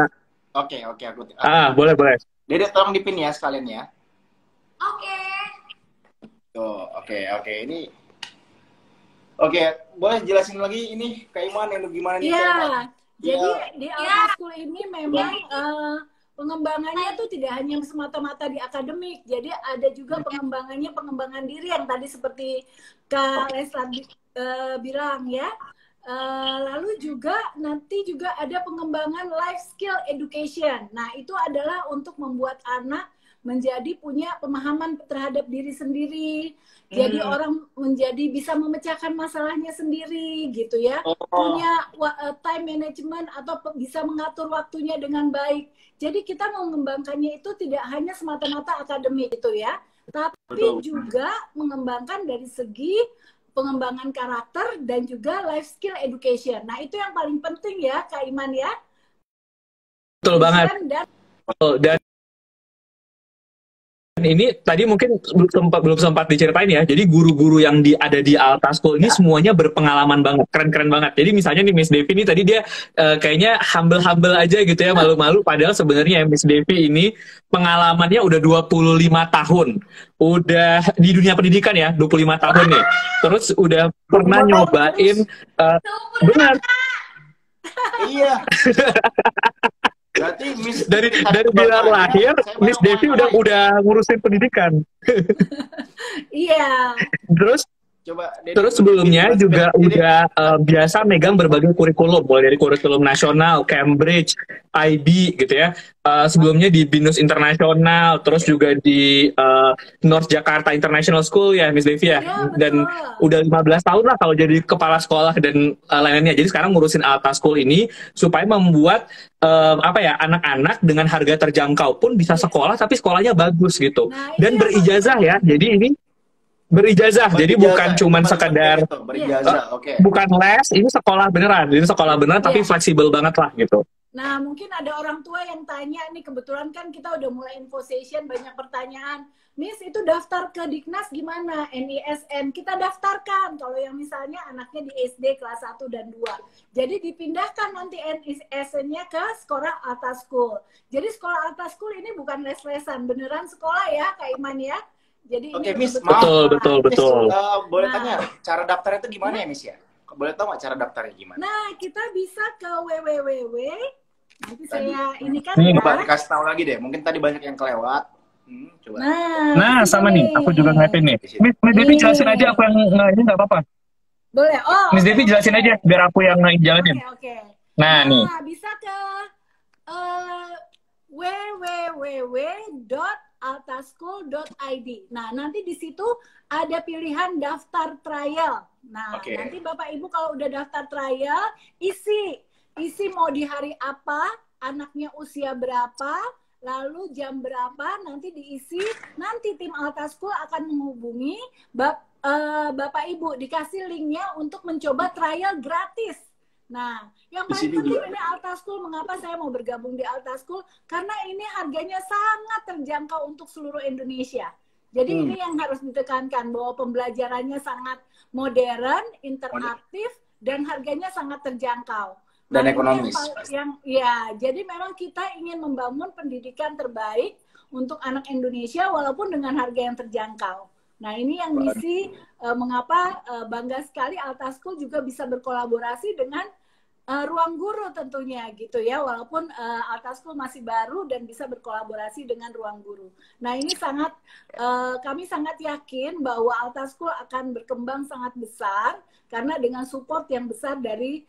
Oke, aku. Boleh. Dede tolong dipin ya sekalian ya. Oke. Tuh, oke. Ini. Oke, boleh jelasin lagi ini Kak Iman yang gimana nih? Iya. Jadi di Alta School ini memang pengembangannya tuh tidak hanya semata-mata di akademik. Jadi ada juga pengembangan diri yang tadi seperti Kak Leslar bilang ya. Lalu juga nanti juga ada pengembangan life skill education. Nah, itu adalah untuk membuat anak menjadi punya pemahaman terhadap diri sendiri. Jadi orang menjadi bisa memecahkan masalahnya sendiri gitu ya. Punya time management atau bisa mengatur waktunya dengan baik. Jadi kita mengembangkannya itu tidak hanya semata-mata akademik itu ya, tapi juga mengembangkan dari segi pengembangan karakter dan juga life skill education. Nah, itu yang paling penting ya, Kak Iman ya. Betul banget. Dan ini tadi mungkin belum sempat diceritain ya. Jadi guru-guru yang ada di Alta School ini semuanya berpengalaman banget, keren-keren banget. Jadi misalnya nih Miss Devi ini tadi dia kayaknya humble-humble aja gitu ya, malu-malu. Padahal sebenarnya Miss Devi ini pengalamannya udah 25 tahun. Udah di dunia pendidikan ya, 25 tahun nih. Terus udah pernah nyobain, benar. Iya. Berarti Miss dari dia lahir, Miss Devi udah ngurusin pendidikan. Iya. Terus sebelumnya juga udah biasa megang berbagai kurikulum, mulai dari kurikulum nasional, Cambridge, IB gitu ya. Sebelumnya di BINUS Internasional, terus juga di North Jakarta International School ya, Miss Devi ya. Dan udah 15 tahun lah kalau jadi kepala sekolah dan lainnya. Jadi sekarang ngurusin Alta School ini supaya membuat anak-anak dengan harga terjangkau pun bisa sekolah, tapi sekolahnya bagus gitu. Dan berijazah ya. Jadi ini berijazah, jadi bukan cuman sekadar bukan les, ini sekolah beneran, tapi fleksibel banget lah gitu. Nah, mungkin ada orang tua yang tanya nih, kebetulan kan kita udah mulai info session, banyak pertanyaan. Miss, itu daftar ke Diknas gimana? NISN, kita daftarkan kalau yang misalnya anaknya di SD kelas 1 dan 2. Jadi dipindahkan nanti NISN-nya ke sekolah Alta School. Jadi sekolah Alta School ini bukan les-lesan, beneran sekolah ya, Kak Iman ya? Jadi Oke, Miss, betul. Boleh tanya, cara daftarnya itu gimana ya, Miss ya? Boleh tahu nggak cara daftarnya gimana? Nah, kita bisa ke www. Nanti saya ini kan coba dikasih tahu lagi deh. Mungkin tadi banyak yang kelewat. Coba. Nah, sama nih. Aku juga ngeliatin nih. Miss Devi jelasin aja, aku yang ini nggak apa-apa. Boleh. Miss Devi jelasin aja, biar aku yang jalanin. Oke. Nah, nih. Bisa ke www.altaschool.id. Nah, nanti di situ ada pilihan daftar trial. Nah, nanti Bapak Ibu kalau udah daftar trial, isi mau di hari apa, anaknya usia berapa, lalu jam berapa, nanti diisi. Nanti tim Alta School akan menghubungi Bapak Ibu, dikasih linknya untuk mencoba trial gratis. Nah, yang paling penting ini Alta School, mengapa saya mau bergabung di Alta School? Karena ini harganya sangat terjangkau untuk seluruh Indonesia. Jadi ini yang harus ditekankan, bahwa pembelajarannya sangat modern, interaktif, dan harganya sangat terjangkau. Dan Nah, ini ekonomis. ya, jadi memang kita ingin membangun pendidikan terbaik untuk anak Indonesia walaupun dengan harga yang terjangkau. Nah, ini yang misi mengapa bangga sekali Alta School juga bisa berkolaborasi dengan Ruang Guru tentunya gitu ya, walaupun Alta School masih baru dan bisa berkolaborasi dengan Ruang Guru. Nah, ini kami sangat yakin bahwa Alta School akan berkembang sangat besar karena dengan support yang besar dari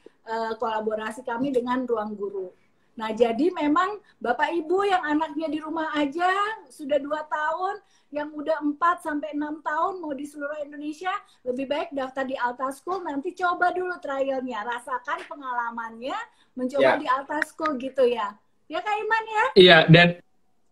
kolaborasi kami dengan Ruang Guru. Nah, jadi memang Bapak Ibu yang anaknya di rumah aja sudah 2 tahun, yang udah 4 sampai 6 tahun mau di seluruh Indonesia, lebih baik daftar di Alta School, nanti coba dulu trialnya, rasakan pengalamannya mencoba di Alta School gitu ya. Ya Kak Iman ya? Iya,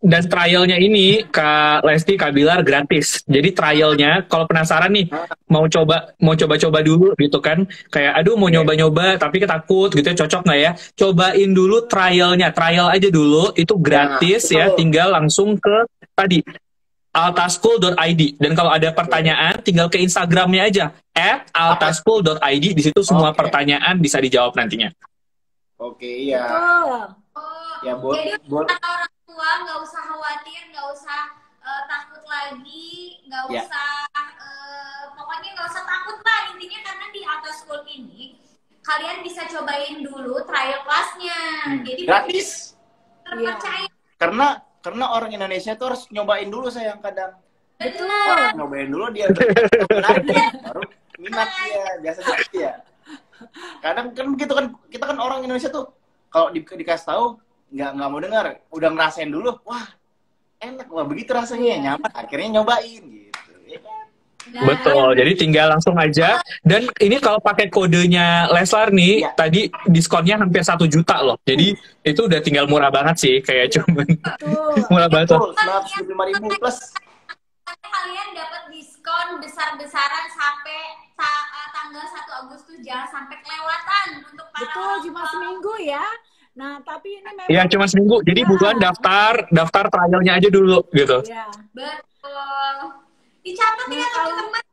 dan trialnya ini Kak Lesti, Kak Bilar gratis. Jadi trialnya kalau penasaran nih mau coba dulu gitu kan, kayak aduh mau nyoba-nyoba tapi takut gitu ya, cocok nggak ya? Cobain dulu trial aja dulu, itu gratis ya, tinggal langsung ke tadi altaschool.id, dan kalau ada pertanyaan tinggal ke Instagramnya aja @altaschool.id, di situ semua pertanyaan bisa dijawab nantinya. Oke, iya. Ya, jadi orang tua nggak usah khawatir, nggak usah takut lagi, nggak usah pokoknya nggak usah takut lah intinya, karena di Alta School ini kalian bisa cobain dulu trial kelasnya. Jadi gratis. Terpercaya. Karena orang Indonesia tuh harus nyobain dulu sayang kadang. Betul. Nyobain dulu dia menarik, baru minat dia, biasanya gitu ya. Kadang kan begitu kan, kita kan orang Indonesia tuh kalau dikasih tahu nggak mau dengar, udah ngerasain dulu, wah enak, wah begitu rasanya, nyaman, akhirnya nyobain gitu. Betul, jadi tinggal langsung aja. Dan ini kalau pakai kodenya Leslar nih, tadi diskonnya hampir 1 juta loh. Jadi itu udah tinggal murah banget sih, kayak cuman murah banget. 105.000 plus. Kalian dapat diskon besar-besaran sampai tanggal 1 Agustus, jangan sampai kelewatan untuk para Betul, cuma seminggu ya. Nah, tapi ini memang... Iya, cuma seminggu. Jadi buruan daftar trialnya aja dulu gitu. Iya. Betul. Dicatat ya teman-teman.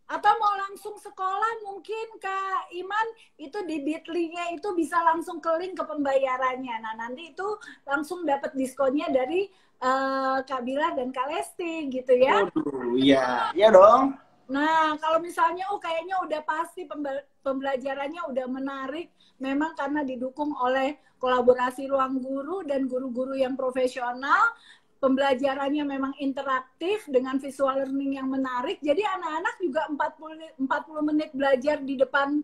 Atau mau langsung sekolah mungkin Kak Iman, itu di Bitly-nya itu bisa langsung ke link ke pembayarannya. Nah, nanti itu langsung dapat diskonnya dari Kak Bilar dan Kak Lesti gitu ya. Iya. Iya dong. Nah, kalau misalnya kayaknya udah pasti pembelajarannya udah menarik, memang karena didukung oleh kolaborasi Ruang Guru dan guru-guru yang profesional, pembelajarannya memang interaktif dengan visual learning yang menarik. Jadi anak-anak juga 40 menit belajar di depan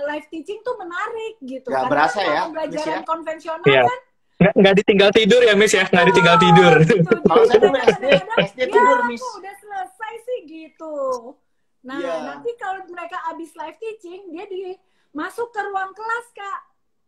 live teaching tuh menarik gitu. Gak karena berasa ya, pembelajaran konvensional kan nggak ditinggal tidur ya Miss ya, nggak ditinggal tidur. Kalau saya dulu SD tidur Miss. Aku udah selesai sih gitu. Nah, nanti kalau mereka habis live teaching, dia masuk ke ruang kelas, Kak.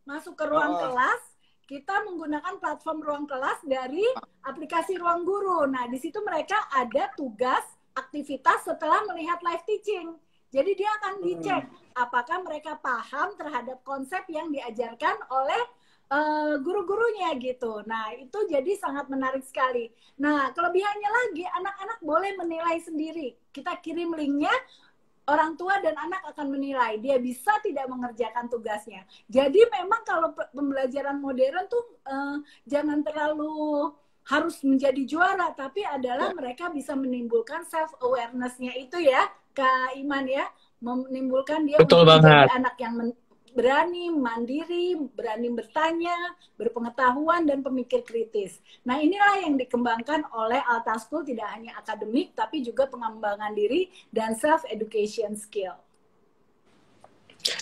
Masuk ke ruang kelas, kita menggunakan platform ruang kelas dari aplikasi Ruang Guru. Nah, di situ mereka ada tugas, aktivitas setelah melihat live teaching. Jadi dia akan dicek apakah mereka paham terhadap konsep yang diajarkan oleh guru-gurunya gitu. Nah, itu jadi sangat menarik sekali. Nah, kelebihannya lagi, anak-anak boleh menilai sendiri. Kita kirim linknya, orang tua dan anak akan menilai. Dia bisa tidak mengerjakan tugasnya. Jadi memang kalau pembelajaran modern tuh jangan terlalu harus menjadi juara, tapi adalah mereka bisa menimbulkan self-awareness-nya itu ya, Kak Iman ya. Menimbulkan dia menjadi anak yang berani, mandiri, berani bertanya, berpengetahuan, dan pemikir kritis. Nah, inilah yang dikembangkan oleh Alta School, tidak hanya akademik, tapi juga pengembangan diri dan self-education skill.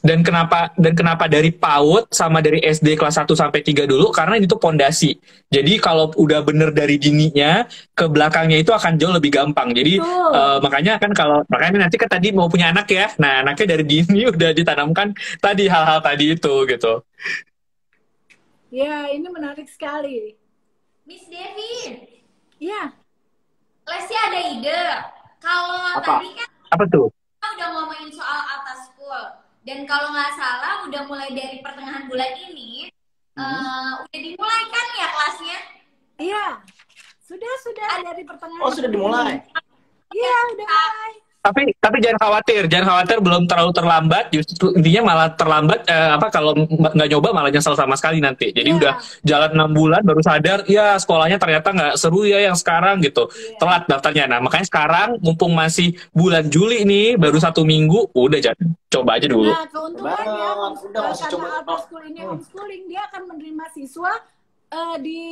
Dan kenapa dari PAUD sama dari SD kelas 1 sampai 3 dulu? Karena itu pondasi. Jadi kalau udah bener dari dininya, ke belakangnya itu akan jauh lebih gampang. Jadi makanya nanti kan tadi mau punya anak ya. Nah, anaknya dari dini udah ditanamkan tadi hal-hal tadi itu gitu. Ya, ini menarik sekali. Miss Devi. Ya. Lesti ada ide. Kalau tadi kan apa tuh? Kita udah ngomongin soal Alta School. Dan kalau nggak salah udah mulai dari pertengahan bulan ini, udah dimulai kan ya kelasnya? Iya, sudah dari pertengahan. Oh, sudah dimulai? Iya, udah mulai. Tapi jangan khawatir belum terlalu terlambat. Justru intinya malah terlambat kalau nggak nyoba malah nyesel sama sekali nanti. Jadi udah jalan 6 bulan baru sadar ya sekolahnya ternyata nggak seru ya yang sekarang gitu. Telat daftarnya. Nah makanya sekarang mumpung masih bulan Juli nih baru 1 minggu udah coba aja dulu. Nah keuntungannya karena Alta School ini homeschooling dia akan menerima siswa di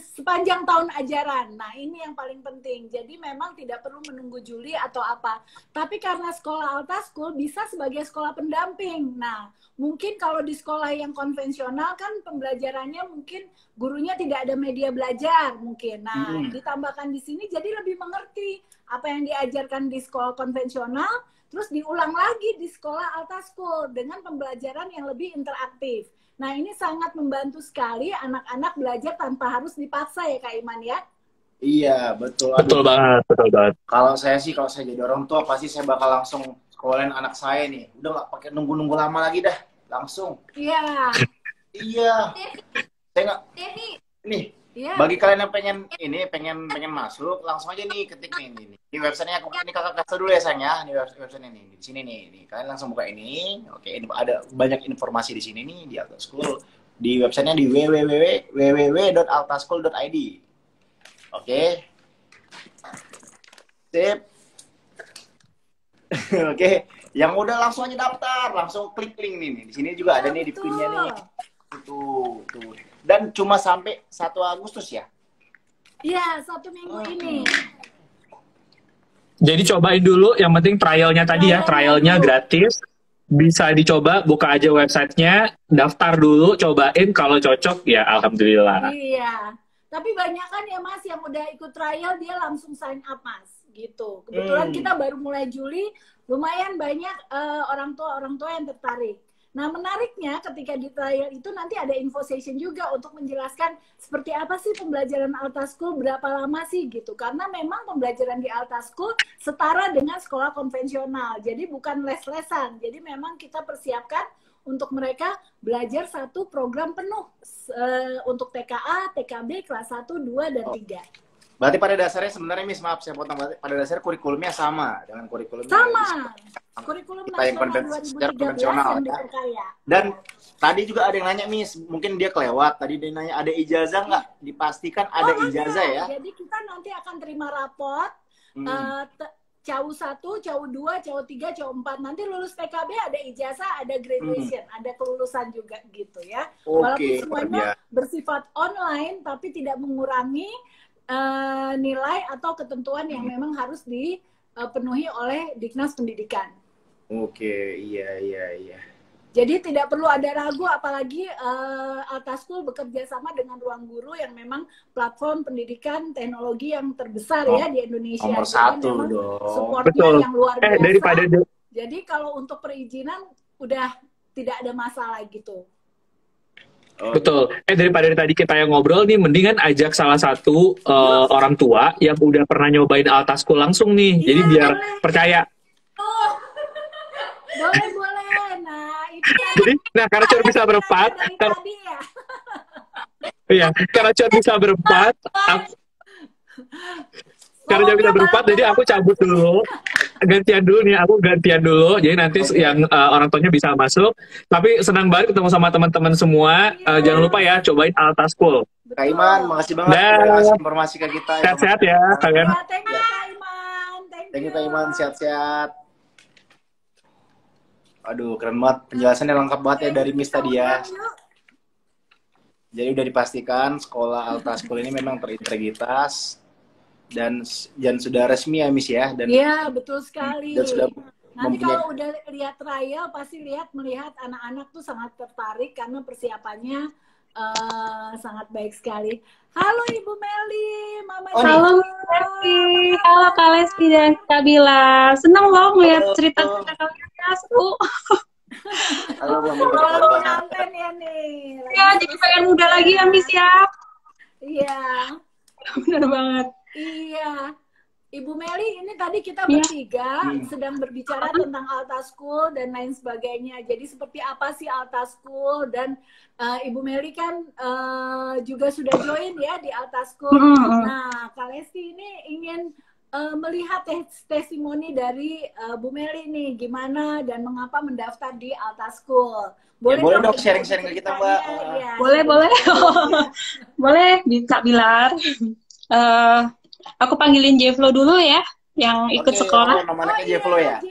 sepanjang tahun ajaran. Nah, ini yang paling penting. Jadi memang tidak perlu menunggu Juli atau apa. Tapi karena sekolah Alta School bisa sebagai sekolah pendamping. Nah, mungkin kalau di sekolah yang konvensional kan pembelajarannya mungkin gurunya tidak ada media belajar mungkin. Nah, ditambahkan di sini jadi lebih mengerti apa yang diajarkan di sekolah konvensional, terus diulang lagi di sekolah Alta School dengan pembelajaran yang lebih interaktif. Nah, ini sangat membantu sekali anak-anak belajar tanpa harus dipaksa ya Kak Iman ya? Iya, betul. Betul banget. Kalau saya jadi orang tua pasti saya bakal langsung sekolahin anak saya nih. Udah nggak pakai nunggu-nunggu lama lagi dah, langsung. Iya. Iya. Saya nggak. Nih. Yeah. Bagi kalian yang pengen masuk, langsung aja nih ketik nih. Di websitenya ini kakak kasih dulu ya sayang ya. Di websitenya nih, di sini nih. Kalian langsung buka ini. Oke, ini ada banyak informasi di sini nih di Alta School. Di websitenya di www.altaschool.id. Oke. Sip. Oke, yang udah langsung aja daftar, langsung klik link nih. Di sini juga ada nih di pinnya nih. Tuh. Dan cuma sampai 1 Agustus ya? Iya, 1 minggu ini. Jadi cobain dulu, yang penting trialnya tadi ya, trialnya gratis. Bisa dicoba, buka aja websitenya, daftar dulu, cobain, kalau cocok ya alhamdulillah. Iya, tapi banyak kan ya Mas yang udah ikut trial dia langsung sign up Mas, gitu. Kebetulan kita baru mulai Juli, lumayan banyak orang tua yang tertarik. Nah, menariknya ketika di trial itu nanti ada info session juga untuk menjelaskan seperti apa sih pembelajaran Alta School, berapa lama sih gitu. Karena memang pembelajaran di Alta School setara dengan sekolah konvensional. Jadi bukan les-lesan. Jadi memang kita persiapkan untuk mereka belajar satu program penuh untuk TKA, TKB, kelas 1, 2, dan 3. Berarti pada dasarnya sebenarnya Miss, maaf saya potong, pada dasarnya kurikulumnya sama dengan kurikulum kurikulum nasional nasional 2013 yang diperkaya. Dan tadi juga ada yang nanya Miss, mungkin dia kelewat. Tadi dia nanya ada ijazah nggak? Dipastikan ada ijazah ya. Jadi kita nanti akan terima raport CAU 1, CAU 2, CAU 3, CAU 4. Nanti lulus TKB ada ijazah, ada graduation, ada kelulusan juga gitu ya. Walaupun semuanya bersifat online tapi tidak mengurangi nilai atau ketentuan yang memang harus dipenuhi oleh Dinas Pendidikan. Oke, iya. Jadi tidak perlu ada ragu, apalagi Alta School bekerja sama dengan Ruang Guru yang memang platform pendidikan teknologi yang terbesar ya di Indonesia. Nomor 1 dong. Supportnya yang luar biasa. Jadi Jadi kalau untuk perizinan udah tidak ada masalah gitu. Betul. Daripada tadi kita yang ngobrol nih, mendingan ajak salah satu orang tua yang udah pernah nyobain Alta School langsung nih. Jadi biar percaya. Boleh. Nah, itu jadi, karena cuma bisa berempat. Iya, karena cuma bisa berempat. Karena cuma bisa berempat, jadi aku cabut dulu. Gantian dulu. Jadi nanti yang orang tuanya bisa masuk. Tapi senang banget ketemu sama teman-teman semua. Jangan lupa ya, cobain Alta School. Kak Iman, makasih banget udah kasih informasi ke kita. Sehat-sehat ya, kalian. Thank you, Kak Iman. Thank you, Kak Iman. Sehat-sehat. Aduh, keren banget. Penjelasannya lengkap banget ya dari Miss tadi ya. Jadi udah dipastikan sekolah Alta School ini memang terintegritas dan sudah resmi ya Miss ya. Iya, betul sekali. Dan sudah nanti kalau udah lihat trial pasti melihat anak-anak tuh sangat tertarik karena persiapannya sangat baik sekali. Halo Ibu Meli, Mama Halo Lesti, halo Kak Lesti dan Kak Bila. Senang loh ngeliat cerita-cerita kalian ya, seru. Halo pengantin ya nih. Ya, jadi pengen muda lagi ya Miss ya. Iya. Benar banget. Iya. Ibu Meli, ini tadi kita bertiga sedang berbicara tentang Alta School dan lain sebagainya. Jadi seperti apa sih Alta School, dan Ibu Meli kan juga sudah join ya di Alta School. Nah, Kak Lesti ini ingin melihat testimoni dari Bu Meli nih, gimana dan mengapa mendaftar di Alta School. Boleh dong sharing-sharing ke kita, Mbak. Ya, Boleh. Boleh, Kak Bilar. Aku panggilin Jevlo dulu ya, yang ikut sekolah. Nama anaknya Jevlo ya?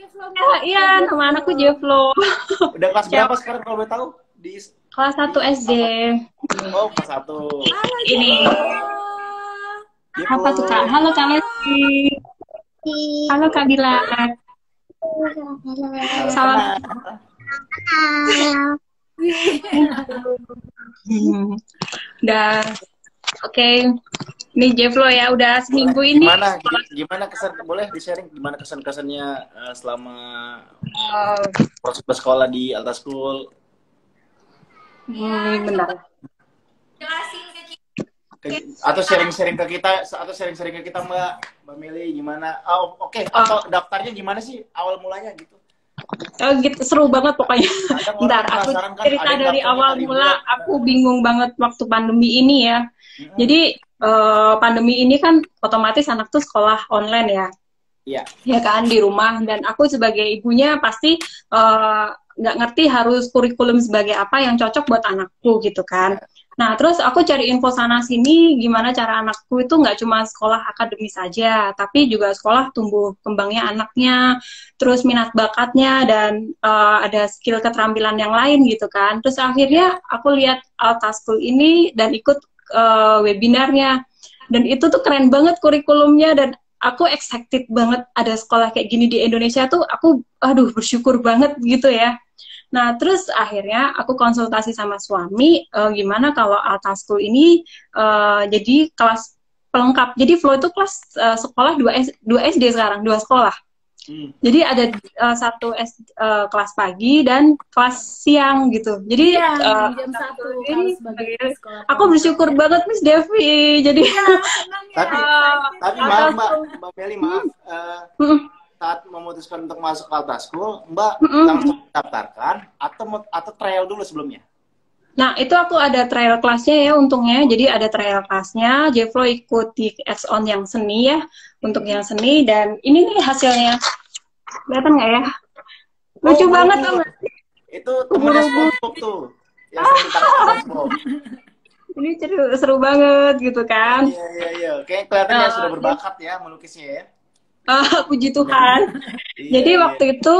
Iya, nama anakku Jevlo. Udah kelas berapa sekarang kalau boleh tahu? Kelas 1 SD. Oh, kelas 1. Ini. Apa tuh, Kak? Halo, Kak Lesti. Halo, Kak Bilar. Salam. Udah. Oke. Ini Jevlo ya, udah seminggu ini. Gimana kesan, boleh di-sharing gimana kesan-kesannya selama proses bersekolah di Alta School? Benar. Jelasin ke kita. Atau sharing-sharing ke kita, Mbak Meli gimana? Oke. Atau daftarnya gimana sih awal mulanya gitu? Gitu, seru banget pokoknya. Bentar, aku cerita dari awal mula. Aku bingung banget waktu pandemi ini ya. Jadi pandemi ini kan otomatis anak tuh sekolah online ya. Iya. Ya kan, di rumah. Dan aku sebagai ibunya pasti nggak ngerti harus kurikulum sebagai apa yang cocok buat anakku gitu kan. Nah, terus aku cari info sana sini gimana cara anakku itu nggak cuma sekolah akademis saja, tapi juga sekolah tumbuh kembangnya anaknya, terus minat bakatnya, dan ada skill keterampilan yang lain gitu kan. Terus akhirnya aku lihat Alta School ini dan ikut webinarnya. Dan itu tuh keren banget kurikulumnya, dan aku excited banget ada sekolah kayak gini di Indonesia tuh. Aku, bersyukur banget gitu ya. Nah, terus akhirnya aku konsultasi sama suami, gimana kalau Alta School ini jadi kelas pelengkap. Jadi Flow itu kelas sekolah 2 SD sekarang, 2 sekolah. Jadi ada kelas pagi dan kelas siang gitu. Jadi jam 1 ini sebagai sekolah. aku bersyukur banget Miss Devi. Jadi tapi maaf Mbak Meli, maaf. Saat memutuskan untuk masuk Alta School, Mbak langsung daftarkan atau trial dulu sebelumnya? Nah, itu aku ada trial kelasnya ya untungnya. Jadi ada trial kelasnya, Jevlo ikut di X-On yang seni ya, untuk yang seni. Dan ini nih hasilnya. Kelihatan nggak ya? Lucu banget tuh. Itu temennya SpongeBob tuh. Yang SpongeBob. Ini seru banget gitu kan. Iya. Kayaknya kelihatannya sudah berbakat ya melukisnya ya. Puji Tuhan. Jadi waktu itu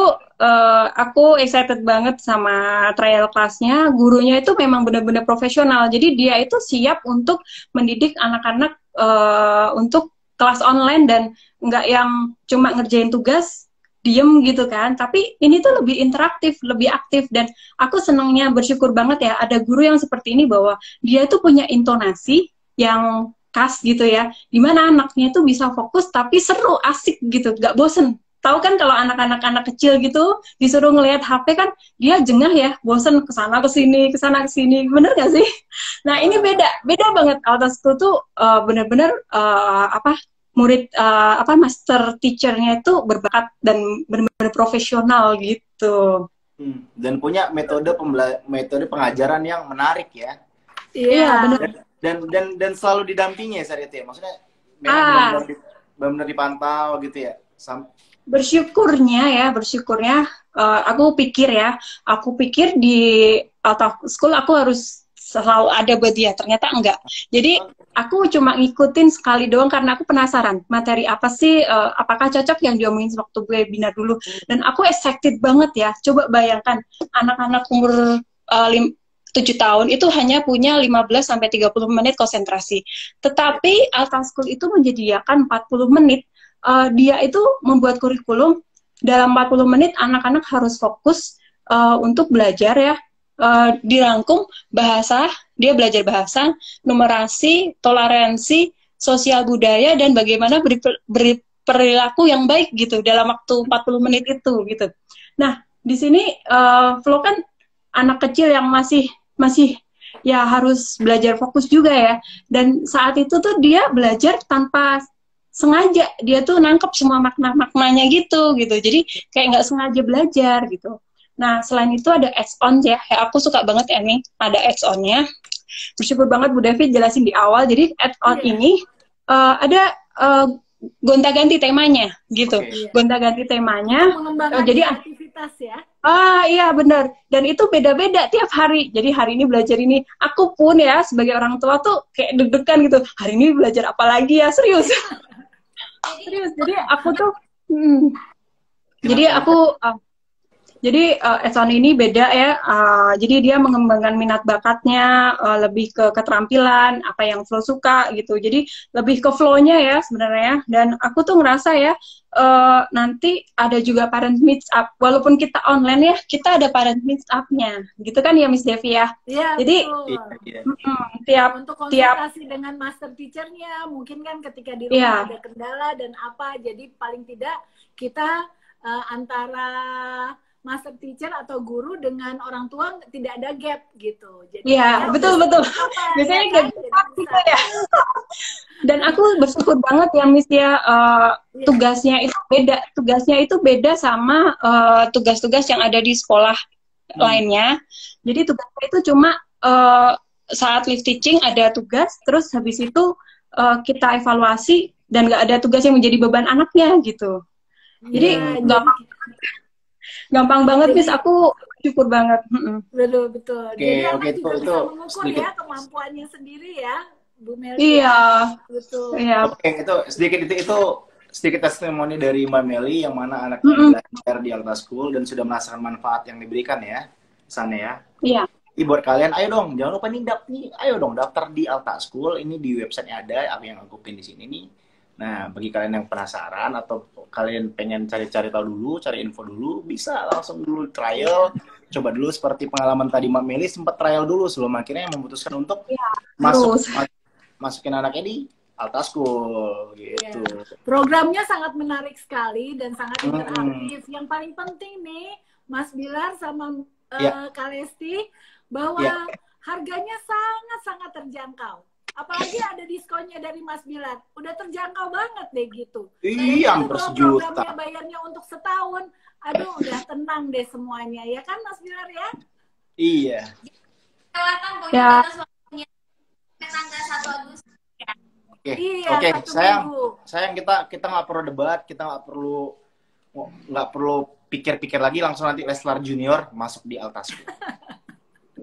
aku excited banget sama trial kelasnya. Gurunya itu memang benar-benar profesional. Jadi dia itu siap untuk mendidik anak-anak untuk kelas online, dan nggak yang cuma ngerjain tugas diem gitu kan. Tapi ini tuh lebih interaktif, lebih aktif, dan aku senangnya, bersyukur banget ya ada guru yang seperti ini, bahwa dia itu punya intonasi yang khas gitu ya, dimana anaknya itu bisa fokus tapi seru, asik gitu, gak bosen. Tahu kan kalau anak-anak kecil gitu disuruh ngelihat HP kan dia jengah ya, bosen kesana kesini, bener gak sih? Nah ini beda banget. Alta School tuh bener-bener murid master teachernya itu berbakat dan bener-bener profesional gitu. Dan punya metode pengajaran yang menarik ya. Iya bener. Dan selalu didampingi ya saat itu ya, maksudnya benar-benar dipantau gitu ya. Bersyukurnya aku pikir di Alta School aku harus selalu ada buat dia, ternyata enggak. Jadi aku cuma ngikutin sekali doang karena aku penasaran materi apa sih, apakah cocok yang diomongin waktu webinar dulu. Dan aku excited banget ya. Coba bayangkan anak-anak umur 7 tahun itu hanya punya 15-30 menit konsentrasi. Tetapi Alta School itu menyediakan 40 menit. Dia itu membuat kurikulum dalam 40 menit anak-anak harus fokus untuk belajar ya. Dirangkum bahasa, dia belajar bahasa, numerasi, toleransi, sosial budaya, dan bagaimana berperilaku yang baik gitu dalam waktu 40 menit itu gitu. Nah, di sini Flo kan anak kecil yang masih ya harus belajar fokus juga ya. Dan saat itu tuh dia belajar tanpa sengaja, dia tuh nangkep semua maknanya gitu. Jadi kayak nggak sengaja belajar gitu. Nah, selain itu ada X-On ya. Aku suka banget ya nih, ada X-On-nya. Bersyukur banget Bu Devi jelasin di awal. Jadi X-On ini ada gonta-ganti temanya gitu. Oke. Gonta-ganti temanya. Mengembangkan Jadi aktivitas ya. iya benar. Dan itu beda-beda tiap hari. Jadi hari ini belajar ini. Aku pun ya sebagai orang tua tuh kayak deg-degan gitu. Hari ini belajar apa lagi ya? Serius. Serius. Jadi aku tuh jadi Eson ini beda ya. Jadi dia mengembangkan minat bakatnya, lebih ke keterampilan, apa yang Flo suka gitu. Jadi lebih ke flow-nya ya sebenarnya. Dan aku tuh ngerasa ya, nanti ada juga parent meet up. Walaupun kita online ya, kita ada parent meet up-nya. Gitu kan ya Miss Devi ya? Iya, Jadi betul. Untuk konsultasi dengan master teacher-nya, mungkin kan ketika di rumah ada kendala dan apa, jadi paling tidak kita antara master teacher atau guru dengan orang tua tidak ada gap gitu. Jadi betul. Biasanya gap gitu ya. Dan aku bersyukur banget ya Miss ya, tugasnya itu beda. Tugasnya itu beda sama tugas-tugas yang ada di sekolah lainnya. Jadi tugasnya itu cuma saat live teaching ada tugas, terus habis itu kita evaluasi dan nggak ada tugas yang menjadi beban anaknya gitu. Jadi gampang banget, Miss. Aku syukur banget. Betul. Jadi anak juga bisa mengukur ya kemampuannya sendiri ya, Bu Meli. Iya. Betul. Iya. Oke, itu sedikit testimoni dari Mbak Meli yang mana anaknya belajar di Alta School dan sudah merasakan manfaat yang diberikan ya, sana ya. Iya. Buat kalian, ayo dong, jangan lupa ayo dong daftar di Alta School. Ini di website ada, apa yang aku pin di sini nih. Nah, bagi kalian yang penasaran atau kalian pengen cari-cari tahu dulu, cari info dulu, bisa langsung dulu trial. Coba dulu seperti pengalaman tadi Mbak Meli sempat trial dulu sebelum akhirnya memutuskan untuk masukin anaknya di Alta School gitu. Programnya sangat menarik sekali dan sangat interaktif. Yang paling penting nih, Mas Bilar sama Kak Lesti, bahwa harganya sangat-sangat terjangkau. Apalagi ada diskonnya dari Mas Bilar, udah terjangkau banget deh gitu. Iya, hampir sejuta. Programnya bayarnya untuk setahun, aduh udah tenang deh semuanya, ya kan Mas Bilar ya? Iya. Kelihatan punya batas waktunya tanggal 1 Agustus. Oke, sayang kita nggak perlu debat, kita nggak perlu pikir-pikir lagi, langsung nanti Leslar Junior masuk di Alta School.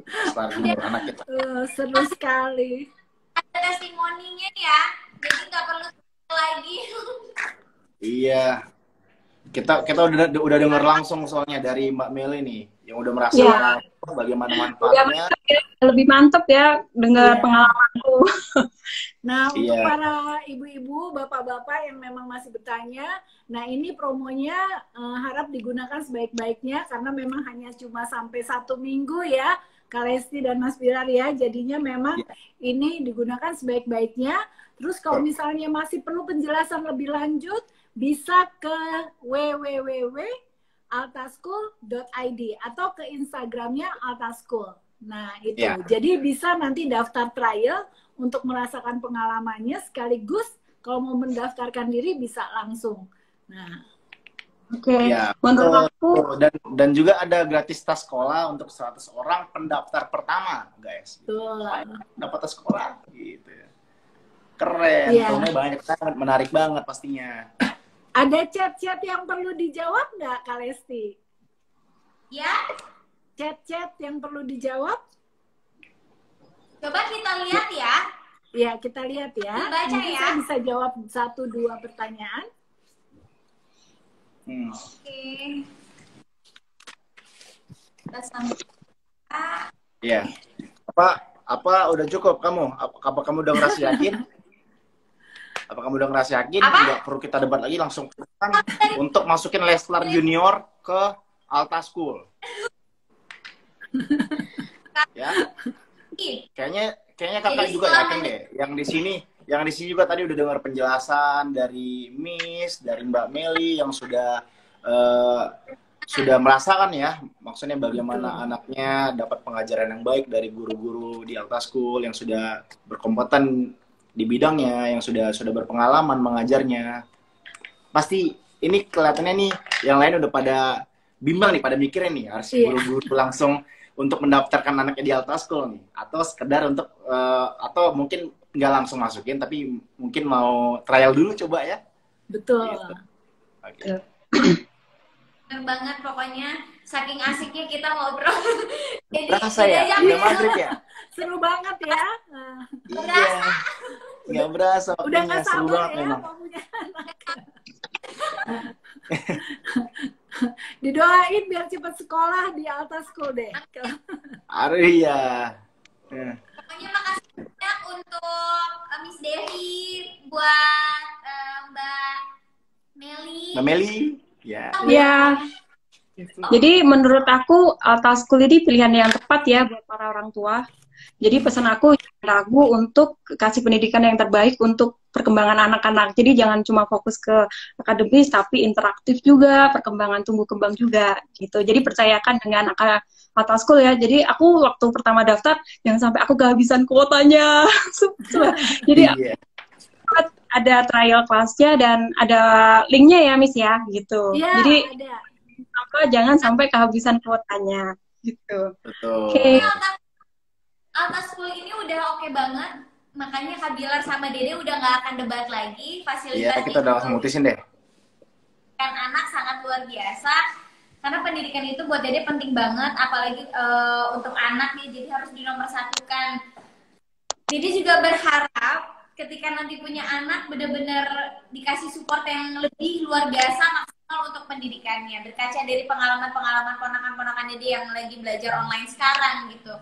Leslar Junior anak kita. Seru sekali. Ada testimoninya ya, jadi nggak perlu lagi. Iya, kita udah dengar langsung soalnya dari Mbak Meli nih, yang udah merasakan bagaimana manfaatnya. Lebih mantep ya dengar pengalamanku. Nah, untuk para ibu-ibu, bapak-bapak yang memang masih bertanya, nah ini promonya harap digunakan sebaik-baiknya karena memang hanya cuma sampai 1 minggu ya. Kak Lesti dan Mas Bilar ya, jadinya memang ini digunakan sebaik-baiknya. Terus kalau misalnya masih perlu penjelasan lebih lanjut, bisa ke www.altaschool.id atau ke Instagramnya Altaschool. Nah itu, jadi bisa nanti daftar trial untuk merasakan pengalamannya sekaligus kalau mau mendaftarkan diri bisa langsung. Nah. Menurut aku dan juga ada gratis tas sekolah untuk 100 orang pendaftar pertama, guys. Dapat tas sekolah gitu ya. Keren, filmnya banyak banget, menarik banget pastinya. Ada chat-chat yang perlu dijawab nggak, Kak Lesti? Ya. Chat-chat yang perlu dijawab? Coba kita lihat ya. Ya, kita lihat ya. Dibaca mungkin ya. saya bisa jawab 1-2 pertanyaan. Oke. Kita sampai. Iya. Apa udah cukup kamu? Apa kamu udah ngerasa yakin? Apa kamu udah ngerasa yakin? Nggak perlu kita debat lagi, langsung untuk masukin Leslar Junior ke Alta School. Ya. Kayaknya kakak juga yakin deh. Yang di sini juga tadi udah dengar penjelasan dari Miss, dari Mbak Meli yang sudah merasakan ya, maksudnya bagaimana anaknya dapat pengajaran yang baik dari guru-guru di Alta School yang sudah berkompeten di bidangnya, yang sudah berpengalaman mengajarnya. Pasti ini kelihatannya nih, yang lain udah pada bimbang nih, pada mikirnya nih, harus guru-guru langsung untuk mendaftarkan anaknya di Alta School nih, atau sekedar untuk atau mungkin nggak langsung masukin, tapi mungkin mau trial dulu coba ya. Betul. Gitu. Oke. Bener banget pokoknya saking asiknya kita ngobrol. Jadi Berasa ya? jam Udah maghrib ya? Seru banget ya. Nah, Iya. Nggak berasa. udah waktunya. nggak Seru sabar banget ya memang. mau punya anak. Didoain biar cepat sekolah di Alta School deh. Aduh iya. Pokoknya makasih banyak untuk Miss Devi, buat Mbak Meli. Mbak Meli. Ya. Ya, jadi menurut aku Alta School ini pilihan yang tepat ya buat para orang tua. Jadi pesan aku jangan ragu untuk kasih pendidikan yang terbaik untuk perkembangan anak-anak. Jadi jangan cuma fokus ke akademis, tapi interaktif juga, perkembangan tumbuh kembang juga gitu. Jadi percayakan dengan Alta School ya. Jadi aku waktu pertama daftar, jangan sampai aku kehabisan kuotanya. Jadi Iya. ada trial kelasnya dan ada linknya ya Miss ya gitu. Iya, Jadi ada. jangan sampai kehabisan kuotanya gitu. Betul. Oke. Alta School ini udah oke banget. Makanya Kak Bilar sama Dede udah nggak akan debat lagi. Iya, Fasilitas kita udah langsung mutusin deh. kan anak sangat luar biasa. Karena pendidikan itu buat Dede penting banget, apalagi untuk anak nih, jadi harus dinomorsatukan. Dede juga berharap ketika nanti punya anak benar-benar dikasih support yang lebih luar biasa maksimal untuk pendidikannya. Berkaca dari pengalaman-pengalaman ponakan-ponakan Dede yang lagi belajar online sekarang gitu.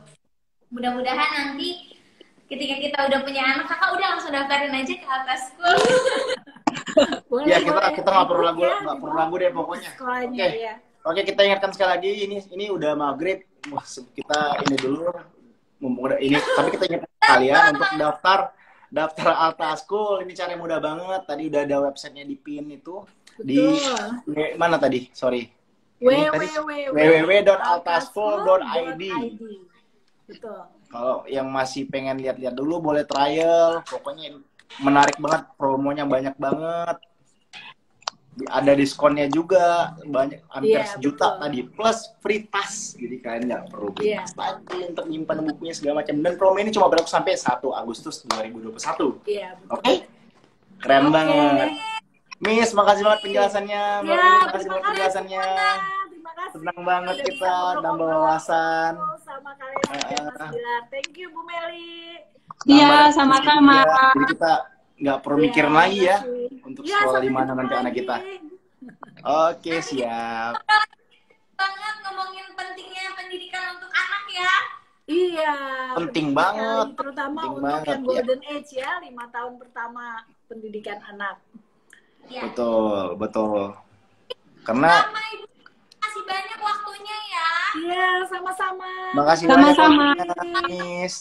Mudah-mudahan nanti ketika kita udah punya anak, kakak udah langsung daftarin aja ke Alta School. Boleh, Iya, boleh. kita nggak perlu ragu, Ya, nggak perlu ragu deh pokoknya. sekolahnya Oke. ya. Oke, kita ingatkan sekali lagi ini udah maghrib. Wah, kita ini dulu mumpung udah ini, tapi kita ingatkan kalian untuk daftar Alta School. Ini caranya mudah banget. Tadi udah ada websitenya di pin itu di mana tadi? Sorry. Ini tadi www.altaschool.id. Betul. Kalau yang masih pengen lihat-lihat dulu boleh trial. Pokoknya menarik banget, promonya banyak banget. Ada diskonnya juga, banyak hampir Iya, sejuta betul. tadi plus free tas. Jadi kalian nggak perlu beli Iya. tas lagi untuk nyimpan bukunya segala macam. Dan promo ini cuma berlaku sampai 1 Agustus 2021. Iya, betul. Oke? Keren Oke. banget. Miss, makasih banget penjelasannya. Mbak Ya, Meli, makasih terima banget kasih penjelasannya. semuanya. Terima kasih. Senang banget Udah kita bisa ngobrol-ngobrol nambah wawasan. sama kalian dan Mas Bilar. Thank you Bu Meli. Iya, Tambah sama-sama. juga. Jadi kita nggak perlu mikirin Iya, lagi ya makasih. untuk Iya, sekolah di sampai mana jumpa nanti anak lagi. kita. Oke, siap. Banget ngomongin pentingnya pendidikan untuk anak ya. Iya. Penting betul banget. sekali. Terutama Penting untuk banget, yang ya. golden age ya, 5 tahun pertama pendidikan anak. Ya. Betul, betul. Karena Sama Ibu, kasih banyak waktunya ya. Iya, sama-sama. makasih Sama-sama. banyak Miss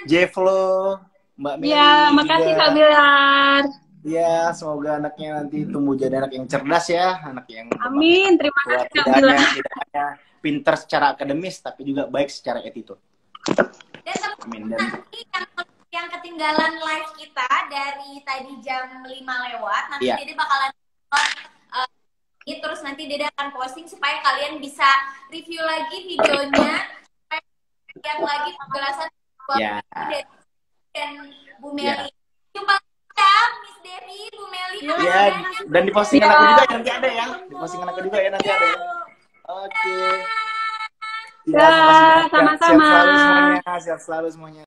Jeflo, Mbak Meli. Iya, makasih juga. Kak Bilar. Ya, semoga anaknya nanti tumbuh jadi anak yang cerdas ya, anak yang Amin, terima kasih Kak tidak Bilar. hanya pintar secara akademis, tapi juga baik secara attitude. Dan Amin. Dan nanti yang ketinggalan live kita dari tadi jam 5 lewat, nanti Iya. Dede bakalan ini terus nanti Dede akan posting supaya kalian bisa review lagi videonya, supaya lihat lagi penjelasan buat ya, Dede dan Bu Iya. Meli. Jumpa ya, Miss Devi, Bu Meli. Iya. makasih ya, banyak. dan di postingan Iya. aku juga nanti ada ya, di postingan aku juga ya nanti ada. Ya. Oke. Ya, makasih banyak. sama-sama. Sehat selalu semuanya. Sehat selalu semuanya.